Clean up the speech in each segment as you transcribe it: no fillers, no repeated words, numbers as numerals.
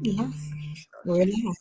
Yeah, we're live.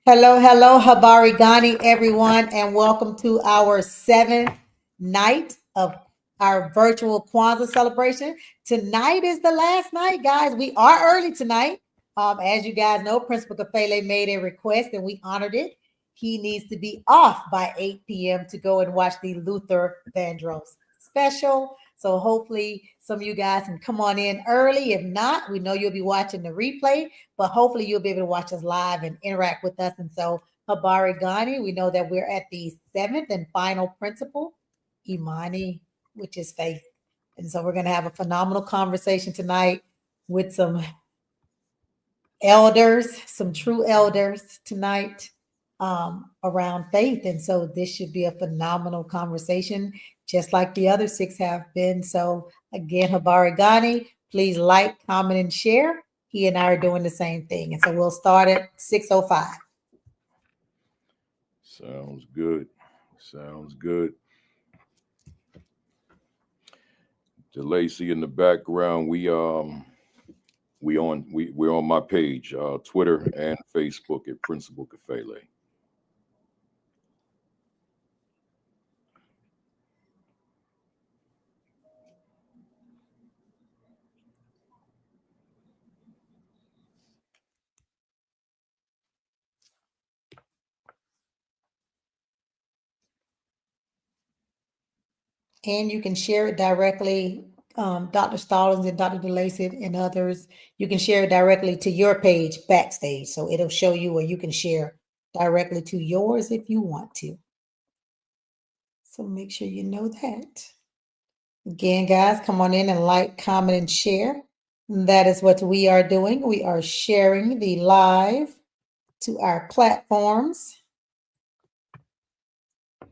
Hello, Habari Ghani, everyone, and welcome to our seventh night of our virtual Kwanzaa celebration. Tonight is the last night, guys. We are early tonight. As you guys know, Principal Kafele made a request and we honored it. He needs to be off by 8 p.m. to go and watch the Luther Vandross special. So hopefully some of you guys can come on in early. If not, we know you'll be watching the replay, but hopefully you'll be able to watch us live and interact with us. And so Habari Ghani, we know that we're at the seventh and final principle, Imani, which is faith. And so we're going to have a phenomenal conversation tonight with some elders, some true elders tonight around faith. And so this should be a phenomenal conversation, just like the other six have been. So again, Habari Ghani, please like, comment, and share. He and I are doing the same thing. And so we'll start at 6:05. Sounds good. Sounds good. To Lacey in the background, we're on my page, Twitter and Facebook at Principal Kafele. And you can share it directly, Dr. Stallings and Dr. DeLacy and others. You can share it directly to your page backstage. So it'll show you where you can share directly to yours if you want to. So make sure you know that. Again, guys, come on in and like, comment, and share. That is what we are doing. We are sharing the live to our platforms.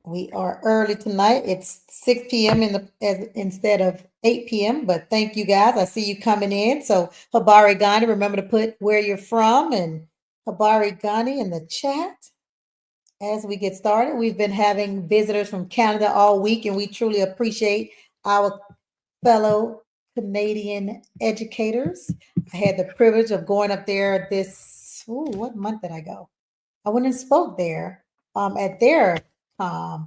We are early tonight. It's 6 p.m. Instead of 8 p.m. But thank you guys. I see you coming in. So Habari Ghani, remember to put where you're from and Habari Ghani in the chat. As we get started, we've been having visitors from Canada all week, and we truly appreciate our fellow Canadian educators. I had the privilege of going up there what month did I go? I went and spoke there at their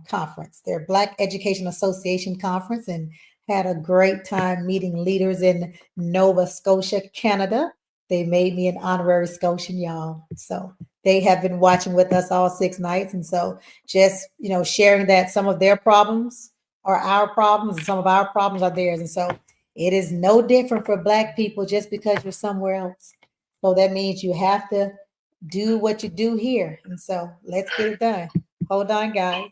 conference, their Black Education Association conference, and had a great time meeting leaders in Nova Scotia, Canada. They made me an honorary Scotian, y'all. So they have been watching with us all 6 nights. And so just, sharing that some of their problems are our problems and some of our problems are theirs. And so it is no different for Black people just because you're somewhere else. So that means you have to do what you do here. And so let's get it done. Hold on, guys.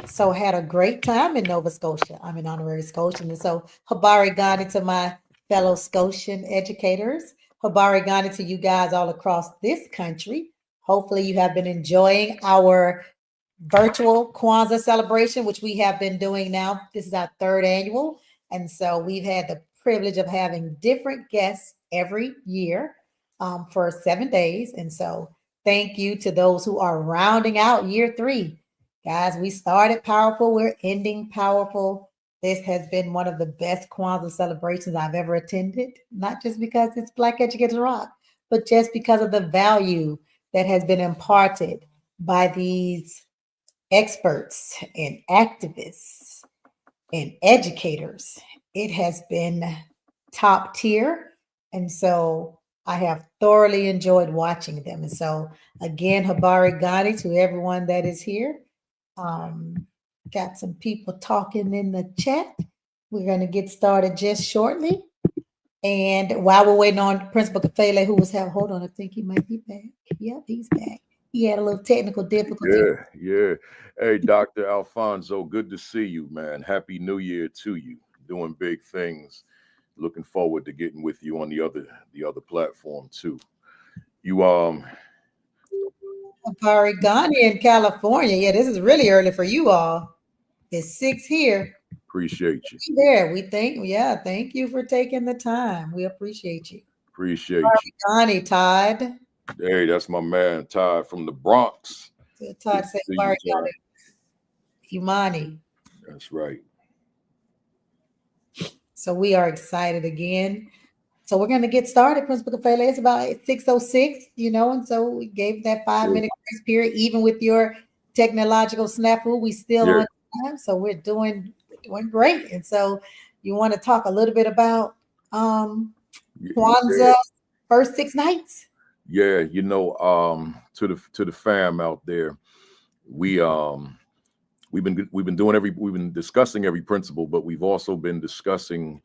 So had a great time in Nova Scotia. I'm an honorary Scotian. And so Habari Ghani to my fellow Scotian educators. Habari Ghani to you guys all across this country. Hopefully you have been enjoying our virtual Kwanzaa celebration, which we have been doing now. This is our third annual. And so we've had the privilege of having different guests every year for 7 days. And so thank you to those who are rounding out year three. Guys, we started powerful, we're ending powerful. This has been one of the best Kwanzaa celebrations I've ever attended, not just because it's Black Educators Rock, but just because of the value that has been imparted by these experts and activists and educators. It has been top tier. And so I have thoroughly enjoyed watching them. And so, again, Habari Ghani to everyone that is here. Got some people talking in the chat. We're going to get started just shortly. And while we're waiting on Principal Kafele, who was having, hold on, I think he might be back. Yep, he's back. He had a little technical difficulty. Yeah. Hey, Dr. Alfonso, good to see you, man. Happy New Year to you. Doing big things. Looking forward to getting with you on the other platform too. You Parigani in California. Yeah, this is really early for you all. It's 6 here. Appreciate you. There, thank you for taking the time. We appreciate you. Appreciate you. Johnny, Todd. Hey, that's my man, Todd from the Bronx. Todd Good to said, see you, Todd. Imani. That's right. So we are excited again. So we're going to get started, Principal Kafele. It's about 6:06, and so we gave that 5-minute grace period. Even with your technological snafu, we still on time. So we're doing great. And so you want to talk a little bit about Kwanzaa first 6 nights? Yeah, to the fam out there, we've been discussing every principle, but we've also been discussing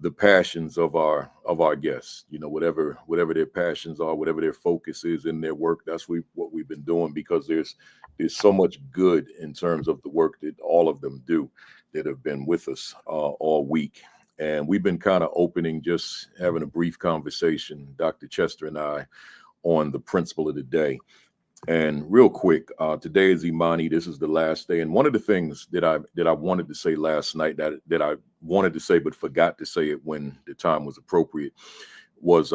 the passions of our guests. Whatever their passions are, whatever their focus is in their work, that's what we've been doing, because there's so much good in terms of the work that all of them do that have been with us all week. And we've been kind of just having a brief conversation, Dr. Chester and I, on the principle of the day. And real quick, today is Imani. This is the last day. And one of the things that I wanted to say last night that I wanted to say but forgot to say it when the time was appropriate was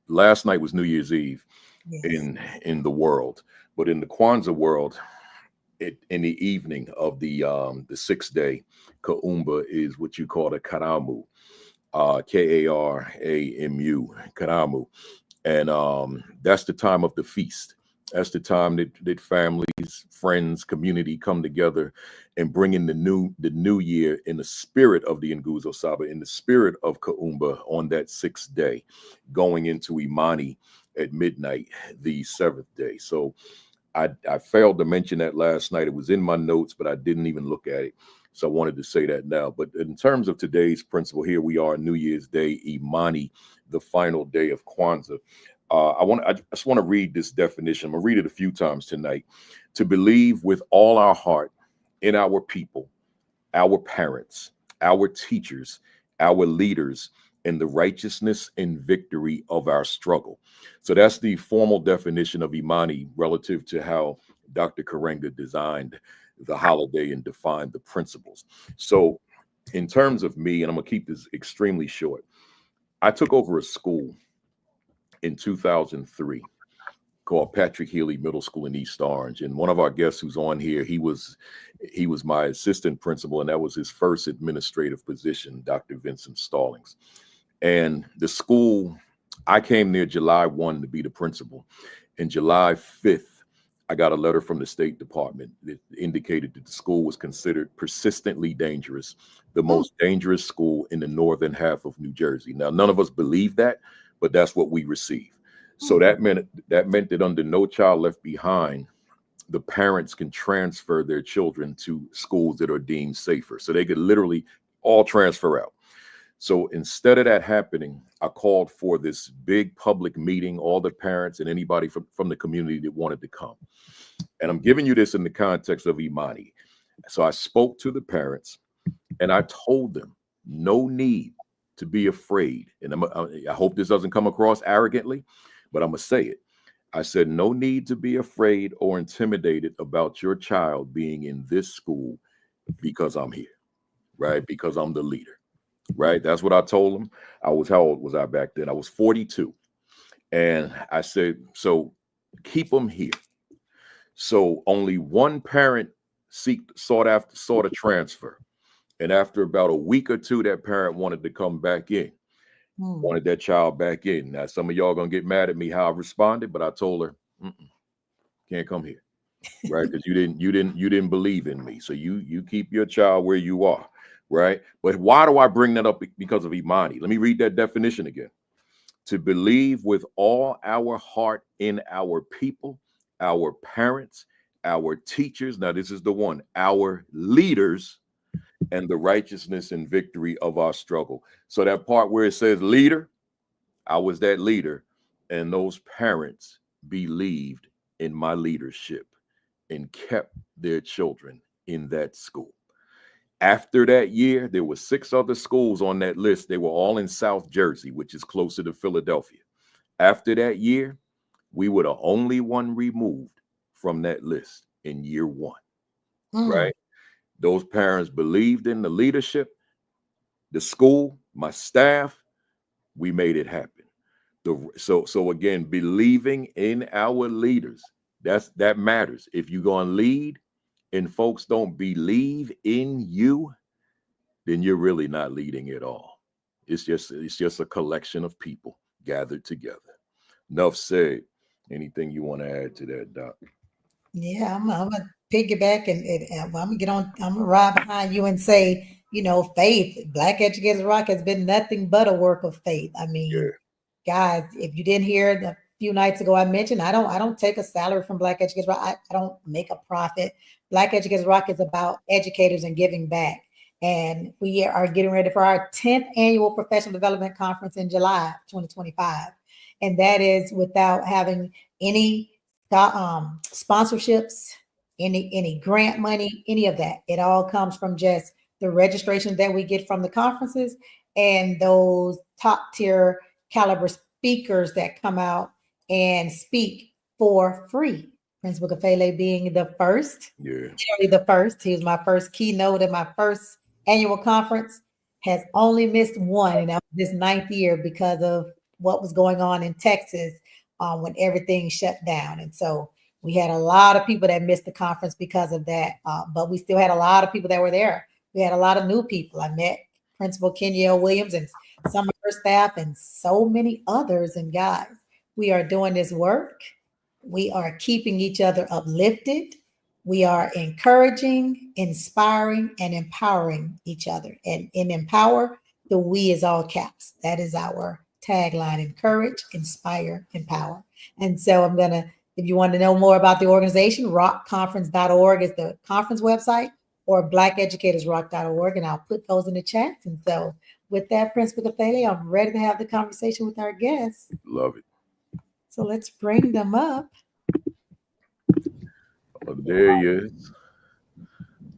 last night was New Year's Eve in the world. But in the Kwanzaa world, in the evening of the 6th day, Kaumba is what you call a Karamu, Karamu, Karamu. And that's the time of the feast. That's the time that families, friends, community come together and bring in the new year in the spirit of the Ngozo Saba, in the spirit of Kaumba on that 6th day, going into Imani at midnight, the 7th day. So I failed to mention that last night. It was in my notes, but I didn't even look at it. So I wanted to say that now. But in terms of today's principle, here we are, New Year's Day, Imani, the final day of Kwanzaa. I just want to read this definition. I'm going to read it a few times tonight. To believe with all our heart in our people, our parents, our teachers, our leaders, in the righteousness and victory of our struggle. So that's the formal definition of Imani relative to how Dr. Karenga designed the holiday and defined the principles. So in terms of me, and I'm going to keep this extremely short, I took over a school in 2003 called Patrick Healy Middle School in East Orange. And one of our guests who's on here, he was my assistant principal, and that was his first administrative position, Dr. Vincent Stallings. And the school, I came there July 1 to be the principal. And July 5th, I got a letter from the State Department that indicated that the school was considered persistently dangerous, the most dangerous school in the northern half of New Jersey. Now, none of us believe that, but that's what we received. So that meant that under No Child Left Behind, the parents can transfer their children to schools that are deemed safer. So they could literally all transfer out. So instead of that happening, I called for this big public meeting, all the parents and anybody from the community that wanted to come. And I'm giving you this in the context of Imani. So I spoke to the parents and I told them, no need to be afraid. And I hope this doesn't come across arrogantly, but I'm going to say it. I said, no need to be afraid or intimidated about your child being in this school because I'm here, right? Because I'm the leader. Right. That's what I told him. How old was I back then? I was 42. And I said, so keep them here. So only one parent sought a transfer. And after about a week or two, that parent wanted to come back in, wanted that child back in. Now, some of y'all going to get mad at me how I responded, but I told her, can't come here. Right. Because you didn't believe in me. So you keep your child where you are. Right. But why do I bring that up? Because of Imani. Let me read that definition again. To believe with all our heart in our people, our parents, our teachers. Now, this is the one, our leaders, and the righteousness and victory of our struggle. So that part where it says leader, I was that leader, and those parents believed in my leadership and kept their children in that school. After that year, there were 6 other schools on that list. They were all in South Jersey, which is closer to Philadelphia. After that year, we were the only one removed from that list in year 1, right? Those parents believed in the leadership, the school, my staff. We made it happen. So again, believing in our leaders, that matters. If you're gonna lead and folks don't believe in you, then you're really not leading at all. It's just a collection of people gathered together. Enough said. Anything you want to add to that, Doc? Yeah, I'm gonna piggyback and I'm gonna get on. I'm gonna ride behind you and say, faith. Black Educators Rock has been nothing but a work of faith. I mean, Yeah, guys, if you didn't hear a few nights ago, I mentioned I don't take a salary from Black Educators Rock. I don't make a profit. Black Educators Rock is about educators and giving back. And we are getting ready for our 10th annual professional development conference in July 2025. And that is without having any sponsorships, any grant money, any of that. It all comes from just the registration that we get from the conferences and those top tier caliber speakers that come out and speak for free. Principal Kafele being the first, yeah, literally the first. He was my first keynote at my first annual conference. Has only missed one, and that was this ninth year because of what was going on in Texas when everything shut down. And so we had a lot of people that missed the conference because of that, but we still had a lot of people that were there. We had a lot of new people. I met Principal Kenyelle Williams and some of her staff and so many others. And guys, we are doing this work. We are keeping each other uplifted. We are encouraging, inspiring, and empowering each other. And in empower, the we is all caps. That is our tagline: encourage, inspire, empower. And so if you want to know more about the organization, rockconference.org is the conference website, or blackeducatorsrock.org, and I'll put those in the chat. And so with that, Principal Kafele, I'm ready to have the conversation with our guests. love it. So let's bring them up. Oh, there he is.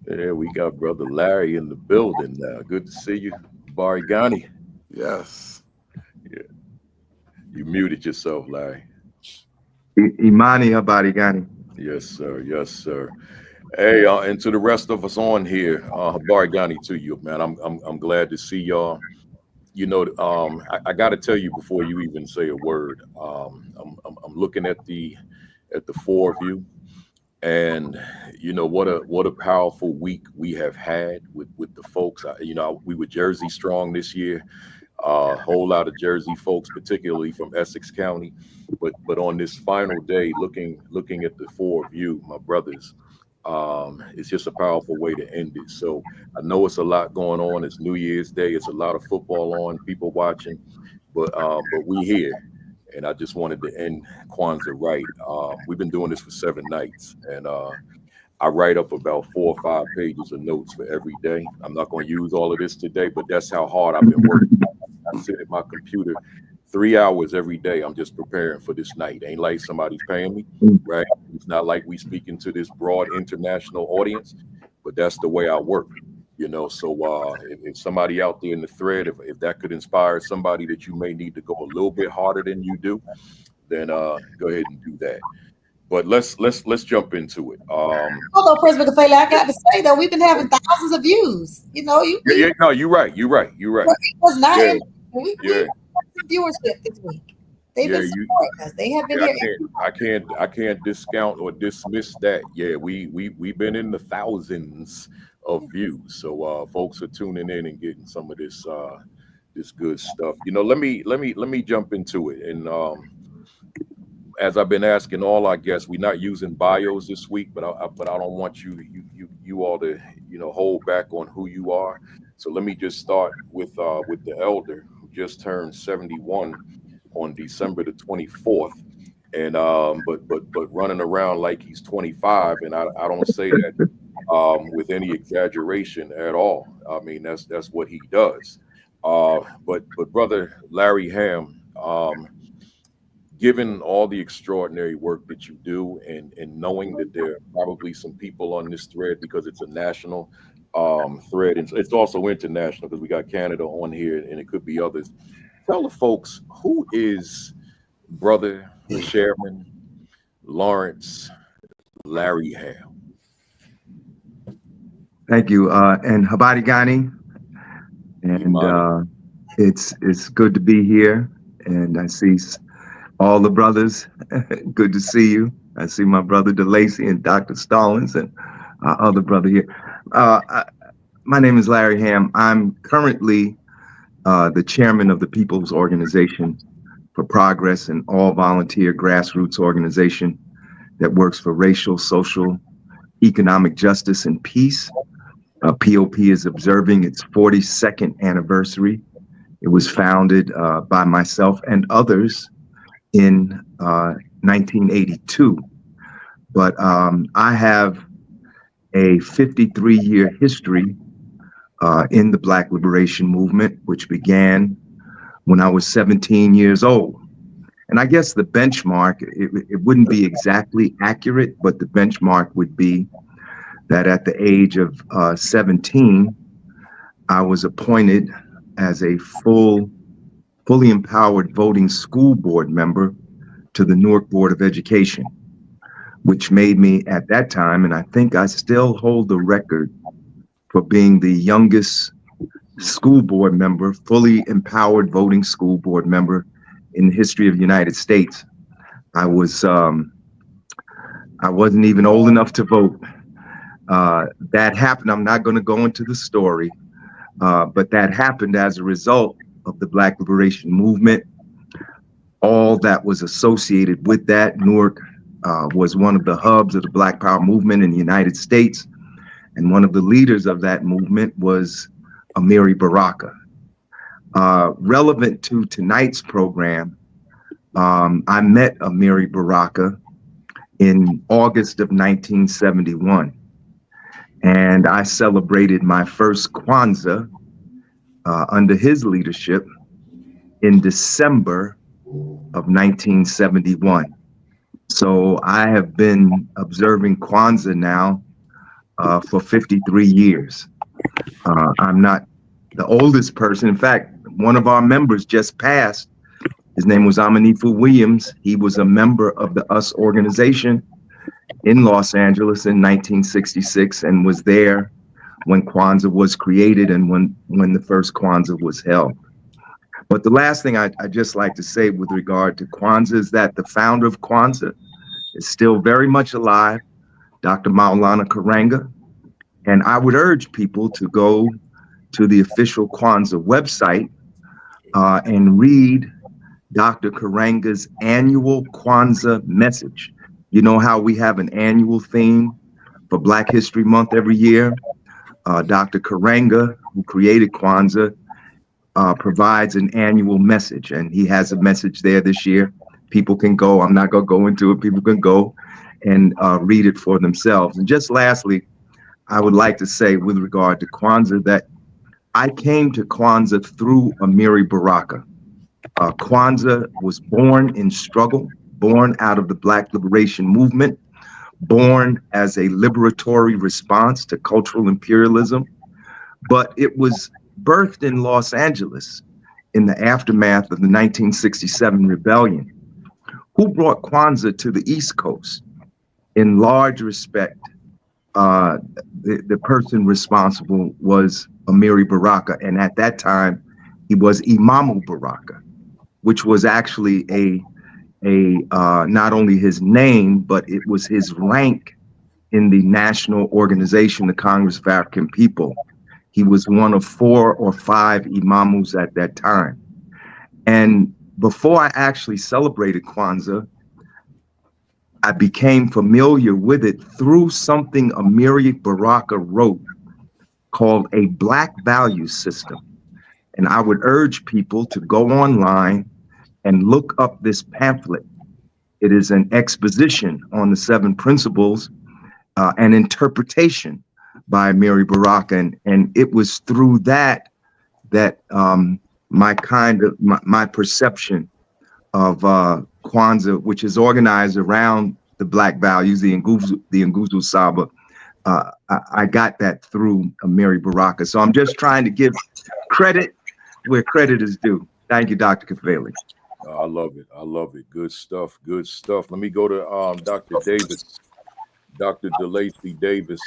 Yeah, we got brother Larry in the building now. Good to see you, Barigani. Yes. Yeah, you muted yourself, Larry. Imani habari gani? Yes, sir. Yes, sir. Hey, and to the rest of us on here, Barigani to you, man. I'm glad to see y'all. I got to tell you before you even say a word. I'm looking at the four of you, and what a powerful week we have had with the folks. We were Jersey strong this year. A whole lot of Jersey folks, particularly from Essex County, but on this final day, looking at the four of you, my brothers, it's just a powerful way to end it. So I know it's a lot going on. It's New Year's Day. It's a lot of football on, people watching, but we here, and I just wanted to end Kwanzaa right. We've been doing this for 7 nights, and I write up about 4 or 5 pages of notes for every day. I'm not going to use all of this today, but that's how hard I've been working. I sit at my computer 3 hours every day. I'm just preparing for this night. Ain't like somebody's paying me, right? It's not like we speaking to this broad international audience, but that's the way I work, So if somebody out there in the thread, if that could inspire somebody that you may need to go a little bit harder than you do, then go ahead and do that. But let's jump into it. Although Principal Kafele, I got to say though, we've been having thousands of views. No, you're right. It was not. Yeah, We yeah. some viewership this week. They've been supporting us. They have been here. I can't discount or dismiss that. Yeah, we've been in the thousands of views. So folks are tuning in and getting some of this good stuff. Let me jump into it. And as I've been asking all our guests, we're not using bios this week, but I don't want you all to hold back on who you are. So let me just start with the elder who just turned 71 on December the 24th, and but running around like he's 25, and I don't say that with any exaggeration at all. I mean that's what he does. But brother Larry Ham, given all the extraordinary work that you do, and knowing that there are probably some people on this thread because it's a national thread, and it's also international because we got Canada on here, and it could be others. Tell the folks, who is brother Chairman Lawrence Larry Ham? Thank you. And Habari Gani. And Imani. it's good to be here. And I see all the brothers. Good to see you. I see my brother DeLacy and Dr. Stallings and our other brother here. My name is Larry Ham. I'm currently the chairman of the People's Organization for Progress, an all-volunteer grassroots organization that works for racial, social, economic justice, and peace. POP is observing its 42nd anniversary. It was founded by myself and others in 1982. But I have a 53-year history in the Black Liberation Movement, which began when I was 17 years old. And I guess the benchmark, it wouldn't be exactly accurate, but the benchmark would be that at the age of 17, I was appointed as a fully empowered voting school board member to the Newark Board of Education, which made me at that time, and I think I still hold the record for being the youngest school board member, fully empowered voting school board member in the history of the United States. I wasn't even old enough to vote. That happened. I'm not going to go into the story, but that happened as a result of the Black Liberation Movement. All that was associated with that. Newark was one of the hubs of the Black Power movement in the United States, and one of the leaders of that movement was Amiri Baraka. Relevant to tonight's program, I met Amiri Baraka in August of 1971, and I celebrated my first Kwanzaa under his leadership in December of 1971. So I have been observing Kwanzaa now for 53 years. I'm not the oldest person. In fact, one of our members just passed. His name was Amanifu Williams. He was a member of the US organization in Los Angeles in 1966 and was there when Kwanzaa was created and when the first Kwanzaa was held. But the last thing I'd just like to say with regard to Kwanzaa is that the founder of Kwanzaa is still very much alive, Dr. Maulana Karanga. And I would urge people to go to the official Kwanzaa website and read Dr. Karanga's annual Kwanzaa message. You know how we have an annual theme for Black History Month every year? Dr. Karanga, who created Kwanzaa, provides an annual message, and he has a message there this year. People can go, I'm not going to go into it, people can go and read it for themselves. And just lastly, I would like to say with regard to Kwanzaa that I came to Kwanzaa through Amiri Baraka. Kwanzaa was born in struggle, born out of the Black Liberation Movement, born as a liberatory response to cultural imperialism, but it was birthed in Los Angeles in the aftermath of the 1967 rebellion. Who brought Kwanzaa to the East Coast? In large respect, the person responsible was Amiri Baraka, and at that time, he was Imamu Baraka, which was actually not only his name, but it was his rank in the national organization, the Congress of African People. He was one of 4 or 5 imamus at that time. And before I actually celebrated Kwanzaa, I became familiar with it through something Amiri Baraka wrote called A Black Value System. And I would urge people to go online and look up this pamphlet. It is an exposition on the 7 principles, an interpretation by Amiri Baraka. And it was through that my perception of Kwanzaa, which is organized around the Black values, the Ngozo Saba. I got that through Amiri Baraka. So I'm just trying to give credit where credit is due. Thank you, Dr. Kafeli. I love it. I love it. Good stuff. Good stuff. Let me go to Dr. Davis. Dr. DeLacy Davis,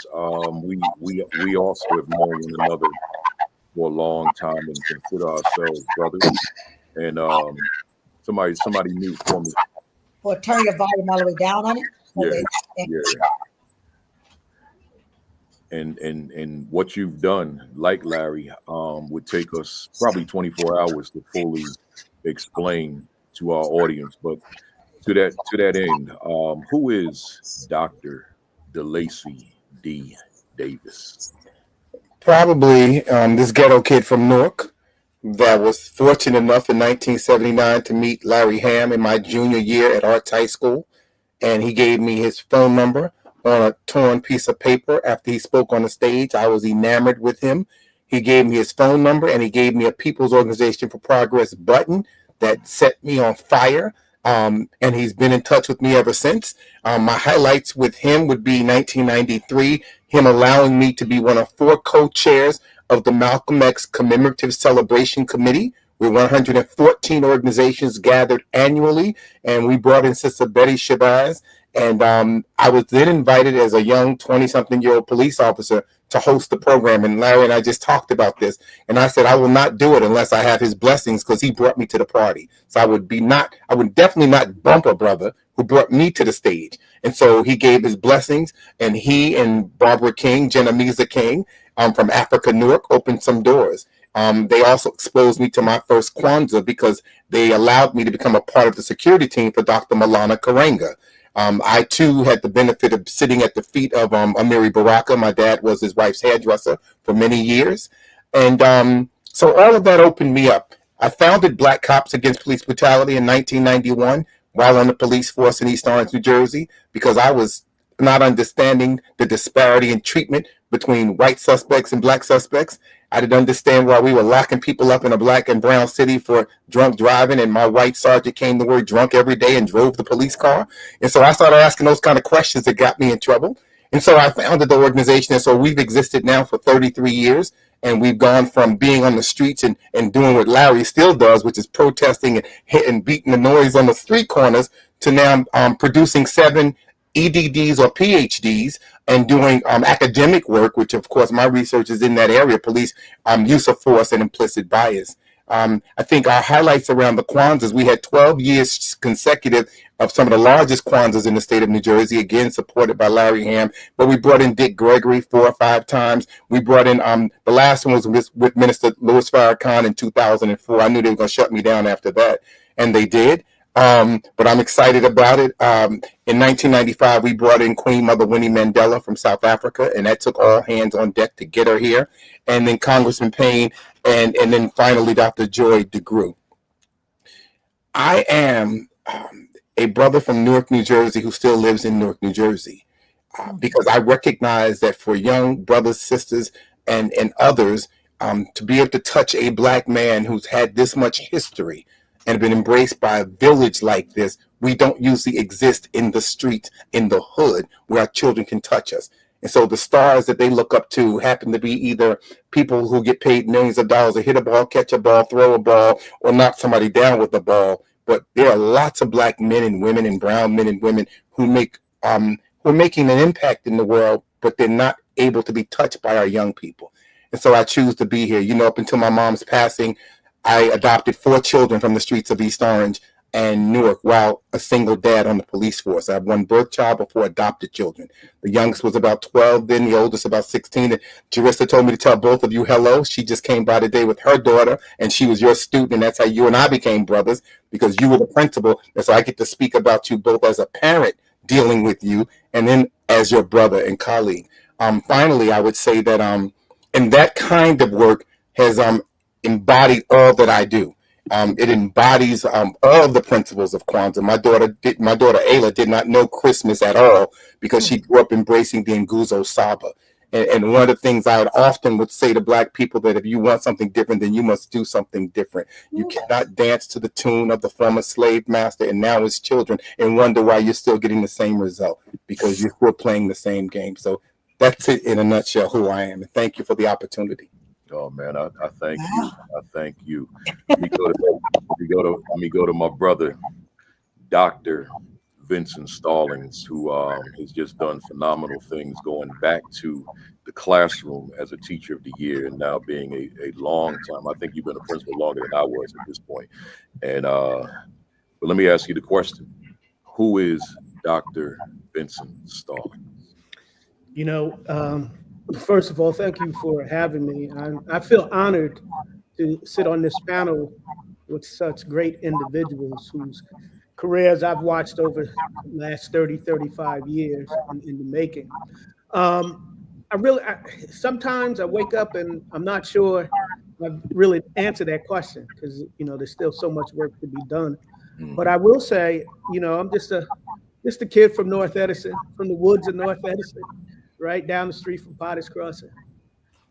we also have known one another for a long time and consider ourselves brothers. And somebody mute for me. Or turn your volume all the way down on it. So Yeah, that, yeah. And what you've done, like Larry, would take us probably 24 hours to fully explain to our audience. But to that end, who is Dr. DeLacy D. Davis? Probably this ghetto kid from Newark that was fortunate enough in 1979 to meet Larry Ham in my junior year at Arts High School. And he gave me his phone number on a torn piece of paper after he spoke on the stage. I was enamored with him. He gave me his phone number and he gave me a People's Organization for Progress button that set me on fire. And he's been in touch with me ever since. My highlights with him would be 1993, him allowing me to be one of 4 co-chairs of the Malcolm X Commemorative Celebration Committee, where 114 organizations gathered annually, and we brought in Sister Betty Shabazz. And I was then invited as a young 20-something-year-old police officer to host the program. And Larry and I just talked about this. And I said, I will not do it unless I have his blessings because he brought me to the party. So I would definitely not bump a brother who brought me to the stage. And so he gave his blessings, and he and Barbara King, Jenamiza King, from Africa, Newark, opened some doors. They also exposed me to my first Kwanzaa because they allowed me to become a part of the security team for Dr. Malana Karenga. I, too, had the benefit of sitting at the feet of Amiri Baraka. My dad was his wife's hairdresser for many years. And so all of that opened me up. I founded Black Cops Against Police Brutality in 1991 while on the police force in East Orange, New Jersey, because I was not understanding the disparity in treatment between white suspects and black suspects. I didn't understand why we were locking people up in a black and brown city for drunk driving, and my white sergeant came to work drunk every day and drove the police car. And so I started asking those kind of questions that got me in trouble. And so I founded the organization, and so we've existed now for 33 years, and we've gone from being on the streets and doing what Larry still does, which is protesting and hitting, beating the noise on the street corners, to now producing 7 EDDs or PhDs and doing academic work, which of course my research is in that area, police use of force and implicit bias. I think our highlights around the Kwanzaas, we had 12 years consecutive of some of the largest Kwanzaas in the state of New Jersey, again, supported by Larry Ham. But we brought in Dick Gregory 4 or 5 times. We brought in, the last one was with Minister Louis Farrakhan in 2004. I knew they were going to shut me down after that, and they did. But I'm excited about it. In 1995, we brought in Queen Mother Winnie Mandela from South Africa, and that took all hands on deck to get her here. And then Congressman Payne, and then finally Dr. Joy DeGruy. I am a brother from Newark, New Jersey, who still lives in Newark, New Jersey, because I recognize that for young brothers, sisters, and others, to be able to touch a black man who's had this much history and been embraced by a village like this, we don't usually exist in the streets, in the hood, where our children can touch us. And so the stars that they look up to happen to be either people who get paid millions of dollars to hit a ball, catch a ball, throw a ball, or knock somebody down with the ball. But there are lots of black men and women and brown men and women who are making an impact in the world, but they're not able to be touched by our young people. And so I choose to be here. You know, up until my mom's passing, I adopted 4 children from the streets of East Orange and Newark while a single dad on the police force. I have 1 birth child before adopted children. The youngest was about 12 then, the oldest about 16. And Jarissa told me to tell both of you hello. She just came by today with her daughter, and she was your student, and that's how you and I became brothers, because you were the principal. And so I get to speak about you both as a parent dealing with you, and then as your brother and colleague. Finally, I would say that and that kind of work has embodied all that I do. It embodies all of the principles of Kwanzaa. My daughter Ayla did not know Christmas at all because she grew up embracing the Ngozo Saba. And one of the things I often would say to black people, that if you want something different, then you must do something different. You cannot dance to the tune of the former slave master and now his children and wonder why you're still getting the same result, because you're still playing the same game. So that's it in a nutshell, who I am. And thank you for the opportunity. Oh man, I thank you. I thank you. Let me go to my brother, Dr. Vincent Stallings, who has just done phenomenal things, going back to the classroom as a teacher of the year and now being a long time. I think you've been a principal longer than I was at this point. And but let me ask you the question: who is Dr. Vincent Stallings? You know, first of all, thank you for having me. I feel honored to sit on this panel with such great individuals whose careers I've watched over the last 30, 35 years in the making. Sometimes I wake up and I'm not sure I've really answered that question because, you know, there's still so much work to be done. But I will say, you know, I'm just a kid from North Edison, from the woods of North Edison, right down the street from Potter's Crossing,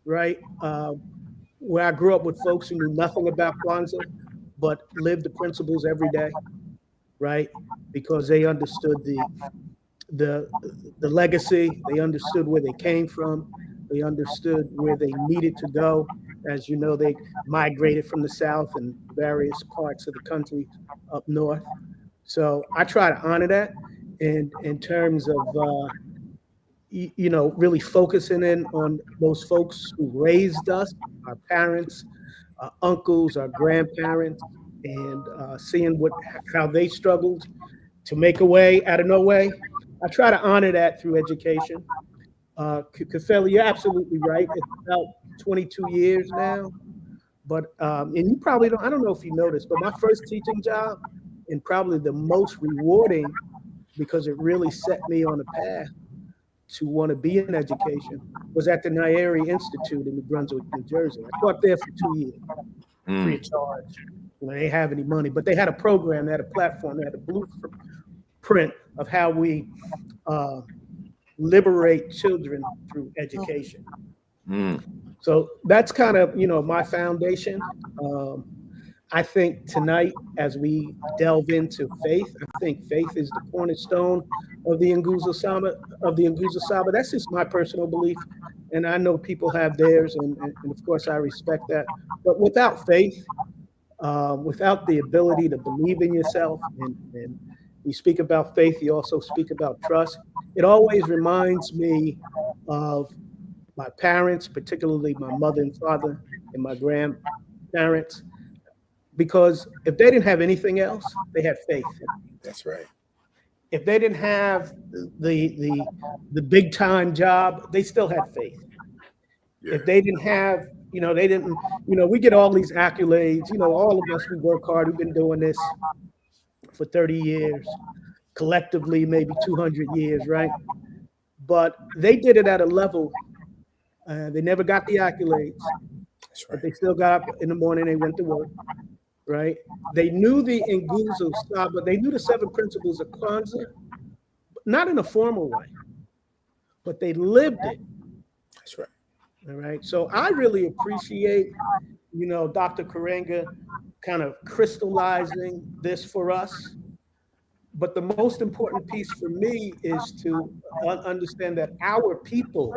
right? Where I grew up with folks who knew nothing about Kwanzaa, but lived the principles every day, right? Because they understood the legacy, they understood where they came from, they understood where they needed to go. As you know, they migrated from the South and various parts of the country up north. So I try to honor that in terms of you know, really focusing in on those folks who raised us, our parents, our uncles, our grandparents, and seeing how they struggled to make a way out of no way. I try to honor that through education. Kafeli, you're absolutely right. It's about 22 years now. But, and you probably don't, I don't know if you noticed, but my first teaching job, and probably the most rewarding because it really set me on a path to want to be in education, was at the Nyeri Institute in New Brunswick, New Jersey. I taught there for 2 years, free of charge. You know, they didn't have any money, but they had a program, they had a platform, they had a blueprint of how we liberate children through education. So that's kind of, you know, my foundation. I think tonight, as we delve into faith, I think faith is the cornerstone of the Ngozo Saba. That's just my personal belief, and I know people have theirs, and of course I respect that. But without faith, without the ability to believe in yourself, and you speak about faith, you also speak about trust. It always reminds me of my parents, particularly my mother and father and my grandparents, because if they didn't have anything else, they had faith. That's right. If they didn't have the big time job, they still had faith. If they didn't have, you know, they didn't, you know, we get all these accolades, you know, all of us, we work hard, we've been doing this for 30 years, collectively, maybe 200 years, right? But they did it at a level, they never got the accolades, That's but right. they still got up in the morning, they went to work, right? They knew the Ngozo Saba, they knew the 7 principles of Kwanzaa, not in a formal way, but they lived it. That's right. All right. So I really appreciate, you know, Dr. Karenga kind of crystallizing this for us. But the most important piece for me is to understand that our people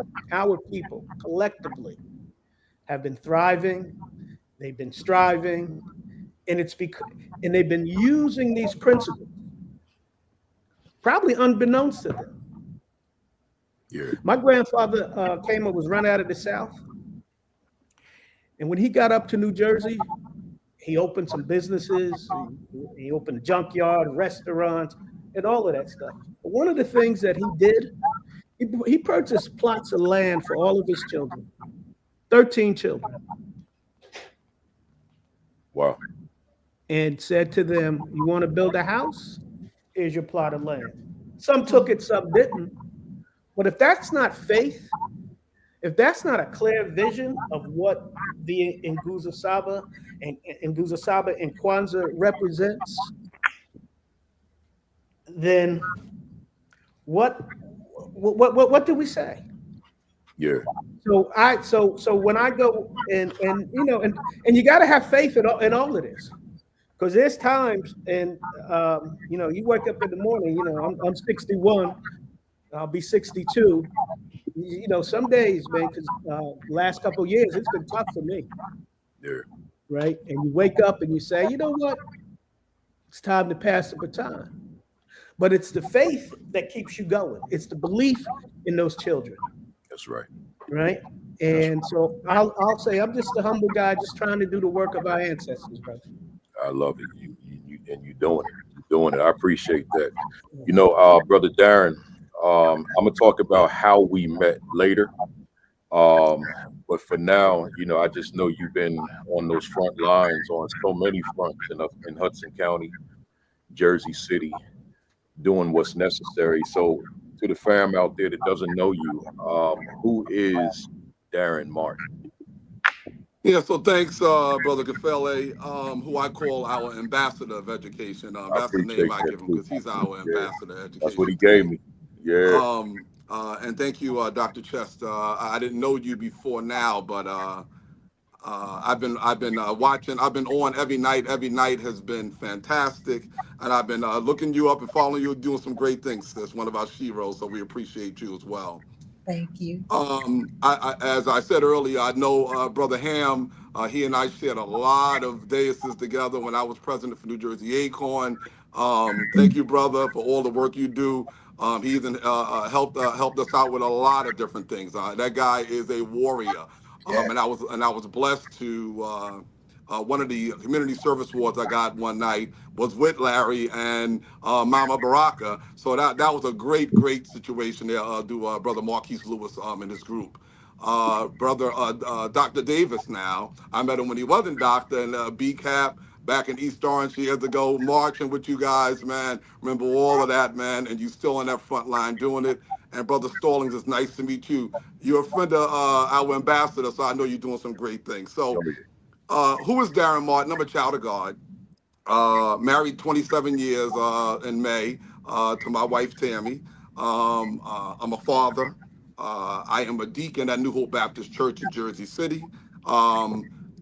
collectively have been thriving, they've been striving, and and they've been using these principles, probably unbeknownst to them. My grandfather came and was run out of the South. And when he got up to New Jersey, he opened some businesses. He opened a junkyard, restaurants, and all of that stuff. But one of the things that he did, he purchased plots of land for all of his children, 13 children. Wow. And said to them, you want to build a house? Here's your plot of land. Some took it, some didn't. But if that's not faith, if that's not a clear vision of what the Ngozo Saba and Kwanzaa represents, then what do we say? Yeah. So when I go and you know and you got to have faith in all of this, because there's times and you know, you wake up in the morning. You know, I'm 61. I'll be 62. You know, some days, man, because last couple of years, it's been tough for me. Yeah. Right? And you wake up and you say, you know what? It's time to pass the baton. but it's the faith that keeps you going. It's the belief in those children. That's right. Right. And so I'll say I'm just a humble guy, just trying to do the work of our ancestors, brother. I love it. And you're doing it. You're doing it. I appreciate that. Brother Darren, I'm gonna talk about how we met later. But for now, I just know you've been on those front lines on so many fronts in Hudson County, Jersey City, doing what's necessary. So to the fam out there that doesn't know you, who is Darren Martin? Yeah, so thanks, Brother Gafele, who I call our ambassador of education. I That's the name appreciate I that give him too. because he's our Yeah, ambassador of that's what he education to gave me. me. Yeah. And thank you, Dr. Chester. I didn't know you before now, but I've been watching. I've been on every night. Every night has been fantastic, and I've been looking you up and following you, doing some great things. That's one of our sheroes, so we appreciate you as well. Thank you. As I said earlier, I know Brother Ham. He and I shared a lot of daises together when I was president for New Jersey Acorn. Thank you, brother, for all the work you do. He even helped us out with a lot of different things. That guy is a warrior. Yeah. And I was blessed to. One of the community service awards I got one night was with Larry and Mama Baraka. So that was a great situation there. Brother Marquise Lewis and his group. Brother Dr. Davis now. I met him when he wasn't doctor in BCAP back in East Orange years ago, marching with you guys, man. Remember all of that, man. And you still on that front line doing it. And Brother Stallings, it's nice to meet you. You're a friend of our ambassador, so I know you're doing some great things. So who is Darren Martin? I'm a child of God. Married 27 years in May to my wife Tammy. I'm a father. I am a deacon at New Hope Baptist Church in Jersey City.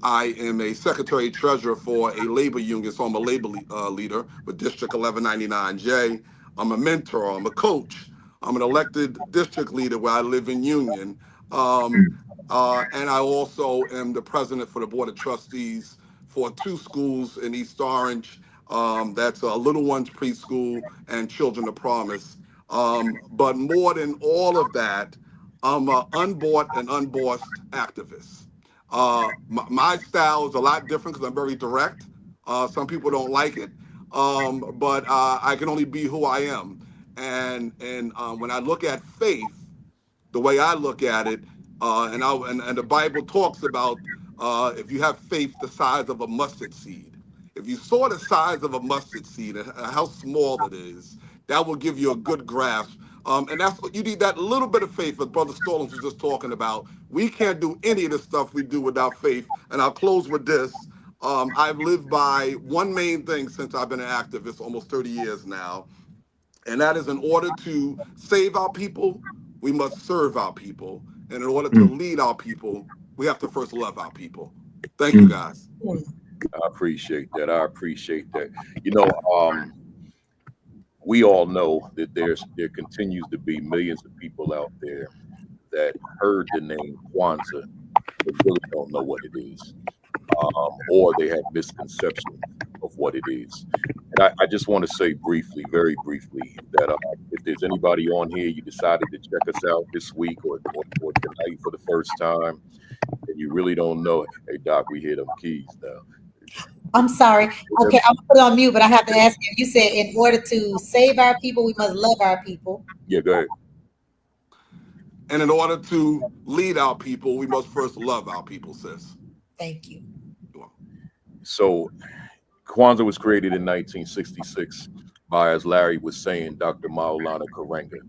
I am a secretary treasurer for a labor union, so I'm a labor leader with District 1199J. I'm a mentor. I'm a coach. I'm an elected district leader where I live in Union. And I also am the president for the Board of Trustees for 2 schools in East Orange. That's Little Ones Preschool and Children of Promise. But more than all of that, I'm an unbought and unbossed activist. My style is a lot different because I'm very direct. Some people don't like it, but I can only be who I am. And when I look at faith, the way I look at it, and the Bible talks about if you have faith the size of a mustard seed. If you saw the size of a mustard seed and how small it is, that will give you a good grasp. And that's what you need, that little bit of faith, as Brother Stallings was just talking about. We can't do any of the stuff we do without faith. And I'll close with this. I've lived by one main thing since I've been an activist, almost 30 years now. And that is, in order to save our people, we must serve our people. And in order to lead our people, we have to first love our people. Thank you, guys. I appreciate that. I appreciate that. We all know that there continues to be millions of people out there that heard the name Kwanzaa but really don't know what it is, or they have misconceptions of what it is. And I just want to say briefly, very briefly, that if there's anybody on here, you decided to check us out this week or tonight for the first time, and you really don't know, hey, Doc, we hear them keys now. I'm sorry. Okay, I'm gonna put it on mute, but I have to ask you. You said in order to save our people, we must love our people. Yeah, go ahead. And in order to lead our people, we must first love our people, sis. Thank you. So Kwanzaa was created in 1966 by, as Larry was saying, Dr. Maulana Karenga.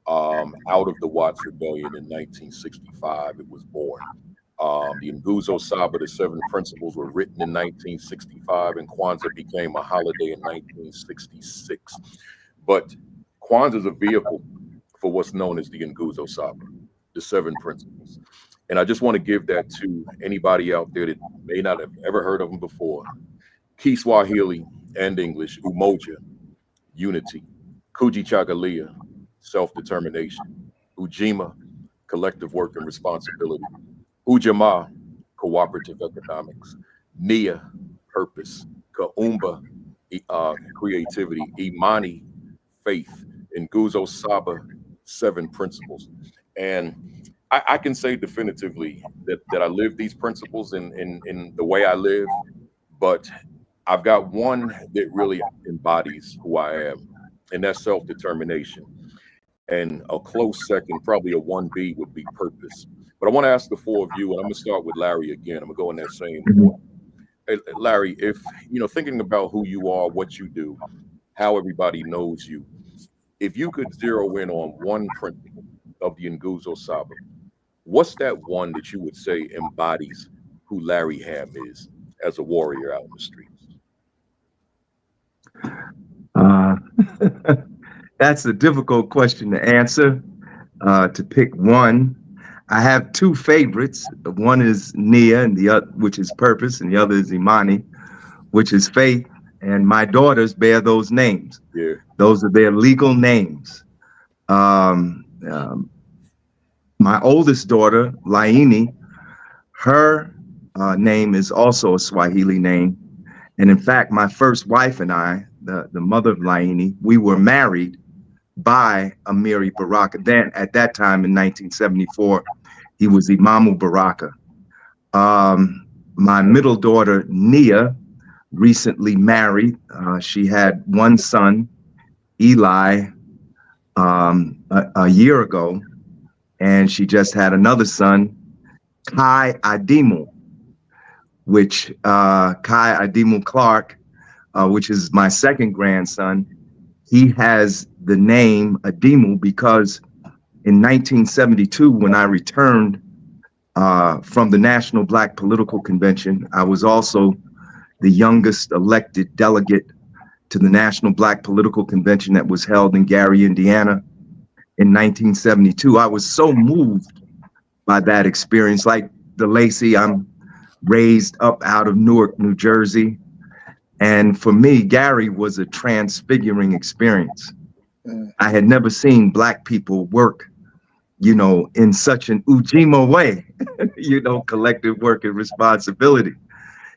Out of the Watts Rebellion in 1965, it was born. The Ngozo Saba, the 7 principles, were written in 1965, and Kwanzaa became a holiday in 1966. But Kwanzaa is a vehicle for what's known as the Ngozo Saba, the 7 principles. And I just want to give that to anybody out there that may not have ever heard of them before. Kiswahili and English, umoja, unity. Kujichagulia, self-determination. Ujima, collective work and responsibility. Ujamaa, cooperative economics. Nia, purpose. Kaumba, creativity. Imani, faith in Ngozo Saba 7 principles. And I can say definitively that I live these principles in the way I live, but I've got one that really embodies who I am, and that's self-determination. And a close second, probably a 1B, would be purpose. But I want to ask the 4 of you, and I'm going to start with Larry again. I'm going to go in that same order. Hey, Larry, if, thinking about who you are, what you do, how everybody knows you, if you could zero in on one principle of the Ngozo Saba, what's that one that you would say embodies who Larry Ham is as a warrior out in the streets? That's a difficult question to answer. To pick one, I have 2 favorites. One is Nia, and the other, which is purpose, and the other is Imani, which is faith. And my daughters bear those names. Yeah. Those are their legal names. My oldest daughter, Laini, her name is also a Swahili name. And in fact, my first wife and I, the mother of Laini, we were married by Amiri Baraka. Then at that time in 1974, he was Imamu Baraka. My middle daughter, Nia, recently married. She had 1 son, Eli, a year ago, and she just had another son, Kai Adimu, which Kai Adimu Clark, which is my second grandson. He has the name Adimu because in 1972, when I returned from the National Black Political Convention, I was also the youngest elected delegate to the National Black Political Convention that was held in Gary, Indiana in 1972. I was so moved by that experience. Like DeLacy, I'm raised up out of Newark, New Jersey. And for me, Gary was a transfiguring experience. I had never seen Black people work, in such an Ujima way, collective work and responsibility.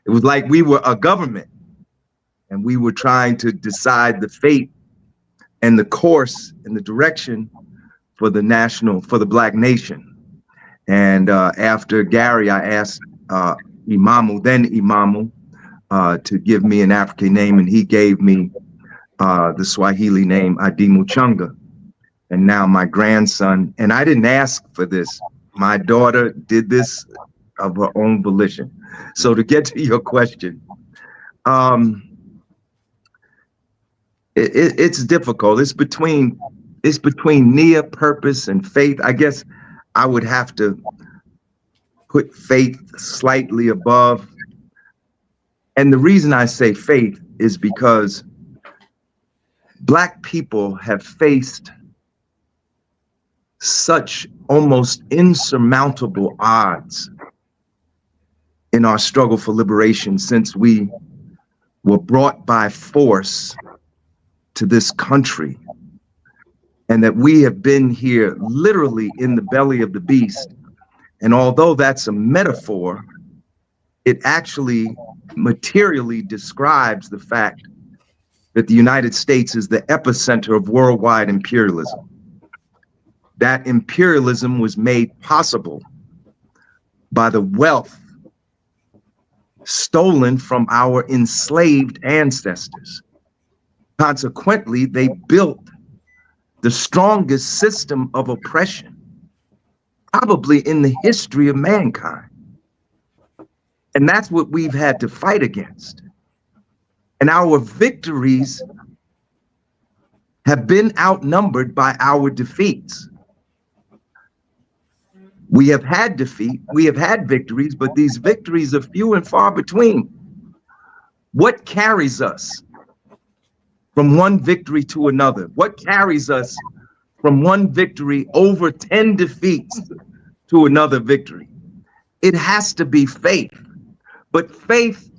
It was like we were a government and we were trying to decide the fate and the course and the direction for the Black nation. And after Gary, I asked Imamu, to give me an African name, and he gave me the Swahili name Adimu Chunga. And now my grandson, and I didn't ask for this, my daughter did this of her own volition. So to get to your question, it's difficult. It's between Nia, purpose, and faith. I guess I would have to put faith slightly above. And the reason I say faith is because Black people have faced such almost insurmountable odds in our struggle for liberation since we were brought by force to this country, and that we have been here literally in the belly of the beast. And although that's a metaphor, it actually materially describes the fact that the United States is the epicenter of worldwide imperialism. That imperialism was made possible by the wealth stolen from our enslaved ancestors. Consequently, they built the strongest system of oppression probably in the history of mankind. And that's what we've had to fight against. And our victories have been outnumbered by our defeats. We have had defeat, we have had victories, but these victories are few and far between. What carries us from one victory to another? What carries us from one victory over 10 defeats to another victory? It has to be faith, but faith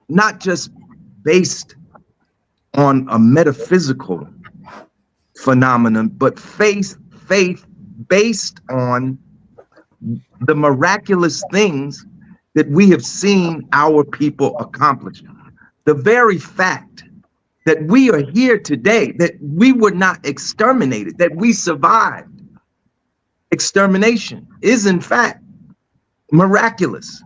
not just based on a metaphysical phenomenon, but faith based on the miraculous things that we have seen our people accomplish. The very fact that we are here today, that we were not exterminated, that we survived extermination is in fact miraculous.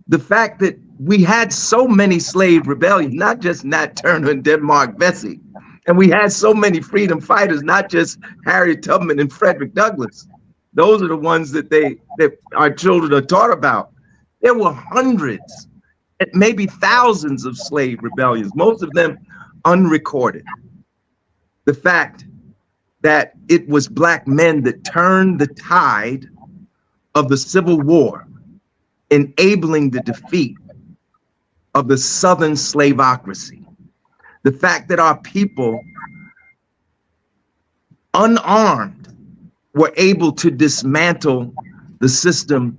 The fact that we had so many slave rebellions, not just Nat Turner and Denmark Vesey, and we had so many freedom fighters, not just Harriet Tubman and Frederick Douglass. Those are the ones that our children are taught about. There were hundreds, maybe thousands of slave rebellions, most of them unrecorded. The fact that it was Black men that turned the tide of the Civil War, enabling the defeat of the Southern slavocracy. The fact that our people, unarmed, were able to dismantle the system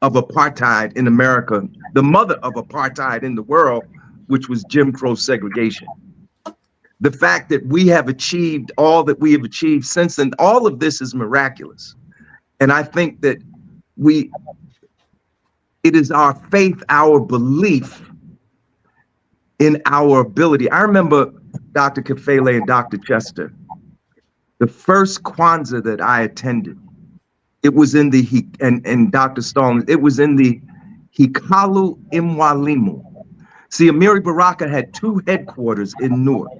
of apartheid in America, the mother of apartheid in the world, which was Jim Crow segregation. The fact that we have achieved all that we have achieved since then, all of this is miraculous. And I think that it is our faith, our belief in our ability. I remember Dr. Kefele and Dr. Chester, the first Kwanzaa that I attended, it was in the, and Dr. Stallings, it was in the Hikalu Imwalimu. See, Amiri Baraka had two headquarters in Newark.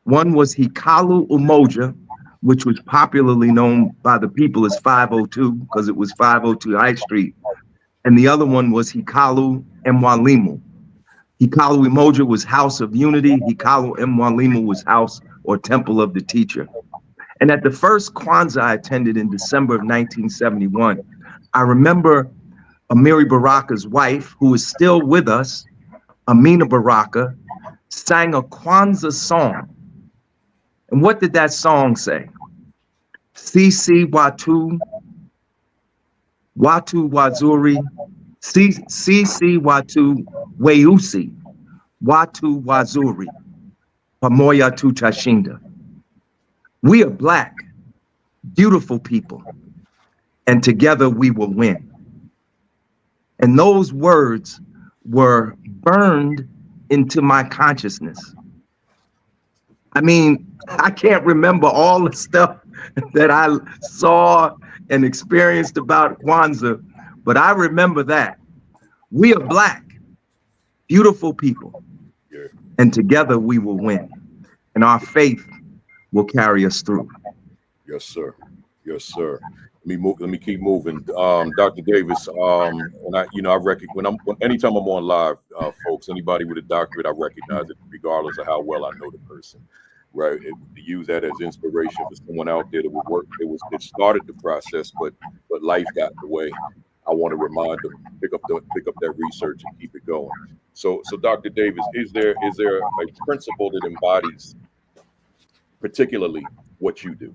One was Hikalu Umoja, which was popularly known by the people as 502, because it was 502 High Street. And the other one was Hikalu Mwalimu. Hikalu Umoja was House of Unity. Hikalu Mwalimu was House or Temple of the Teacher. And at the first Kwanzaa I attended in December of 1971, I remember Amiri Baraka's wife, who is still with us, Amina Baraka, sang a Kwanzaa song. And what did that song say? Sisi Watu, Watu Wazuri, Sisi Watu Weusi, Watu Wazuri, Pamoja Tutashinda. We are Black, beautiful people, and together we will win. And those words were burned into my consciousness. I mean, I can't remember all the stuff that I saw and experienced about Kwanzaa, but I remember that. We are Black, beautiful people, and together we will win. And our faith will carry us through. Yes, sir. Yes, sir. Let me keep moving. Dr. Davis, and I recognize anytime I'm on live, folks, anybody with a doctorate, I recognize it regardless of how well I know the person. Right, to use that as inspiration for someone out there that would work. It started the process, but life got in the way. I want to remind them, pick up that research and keep it going. So Dr. Davis, is there a principle that embodies particularly what you do?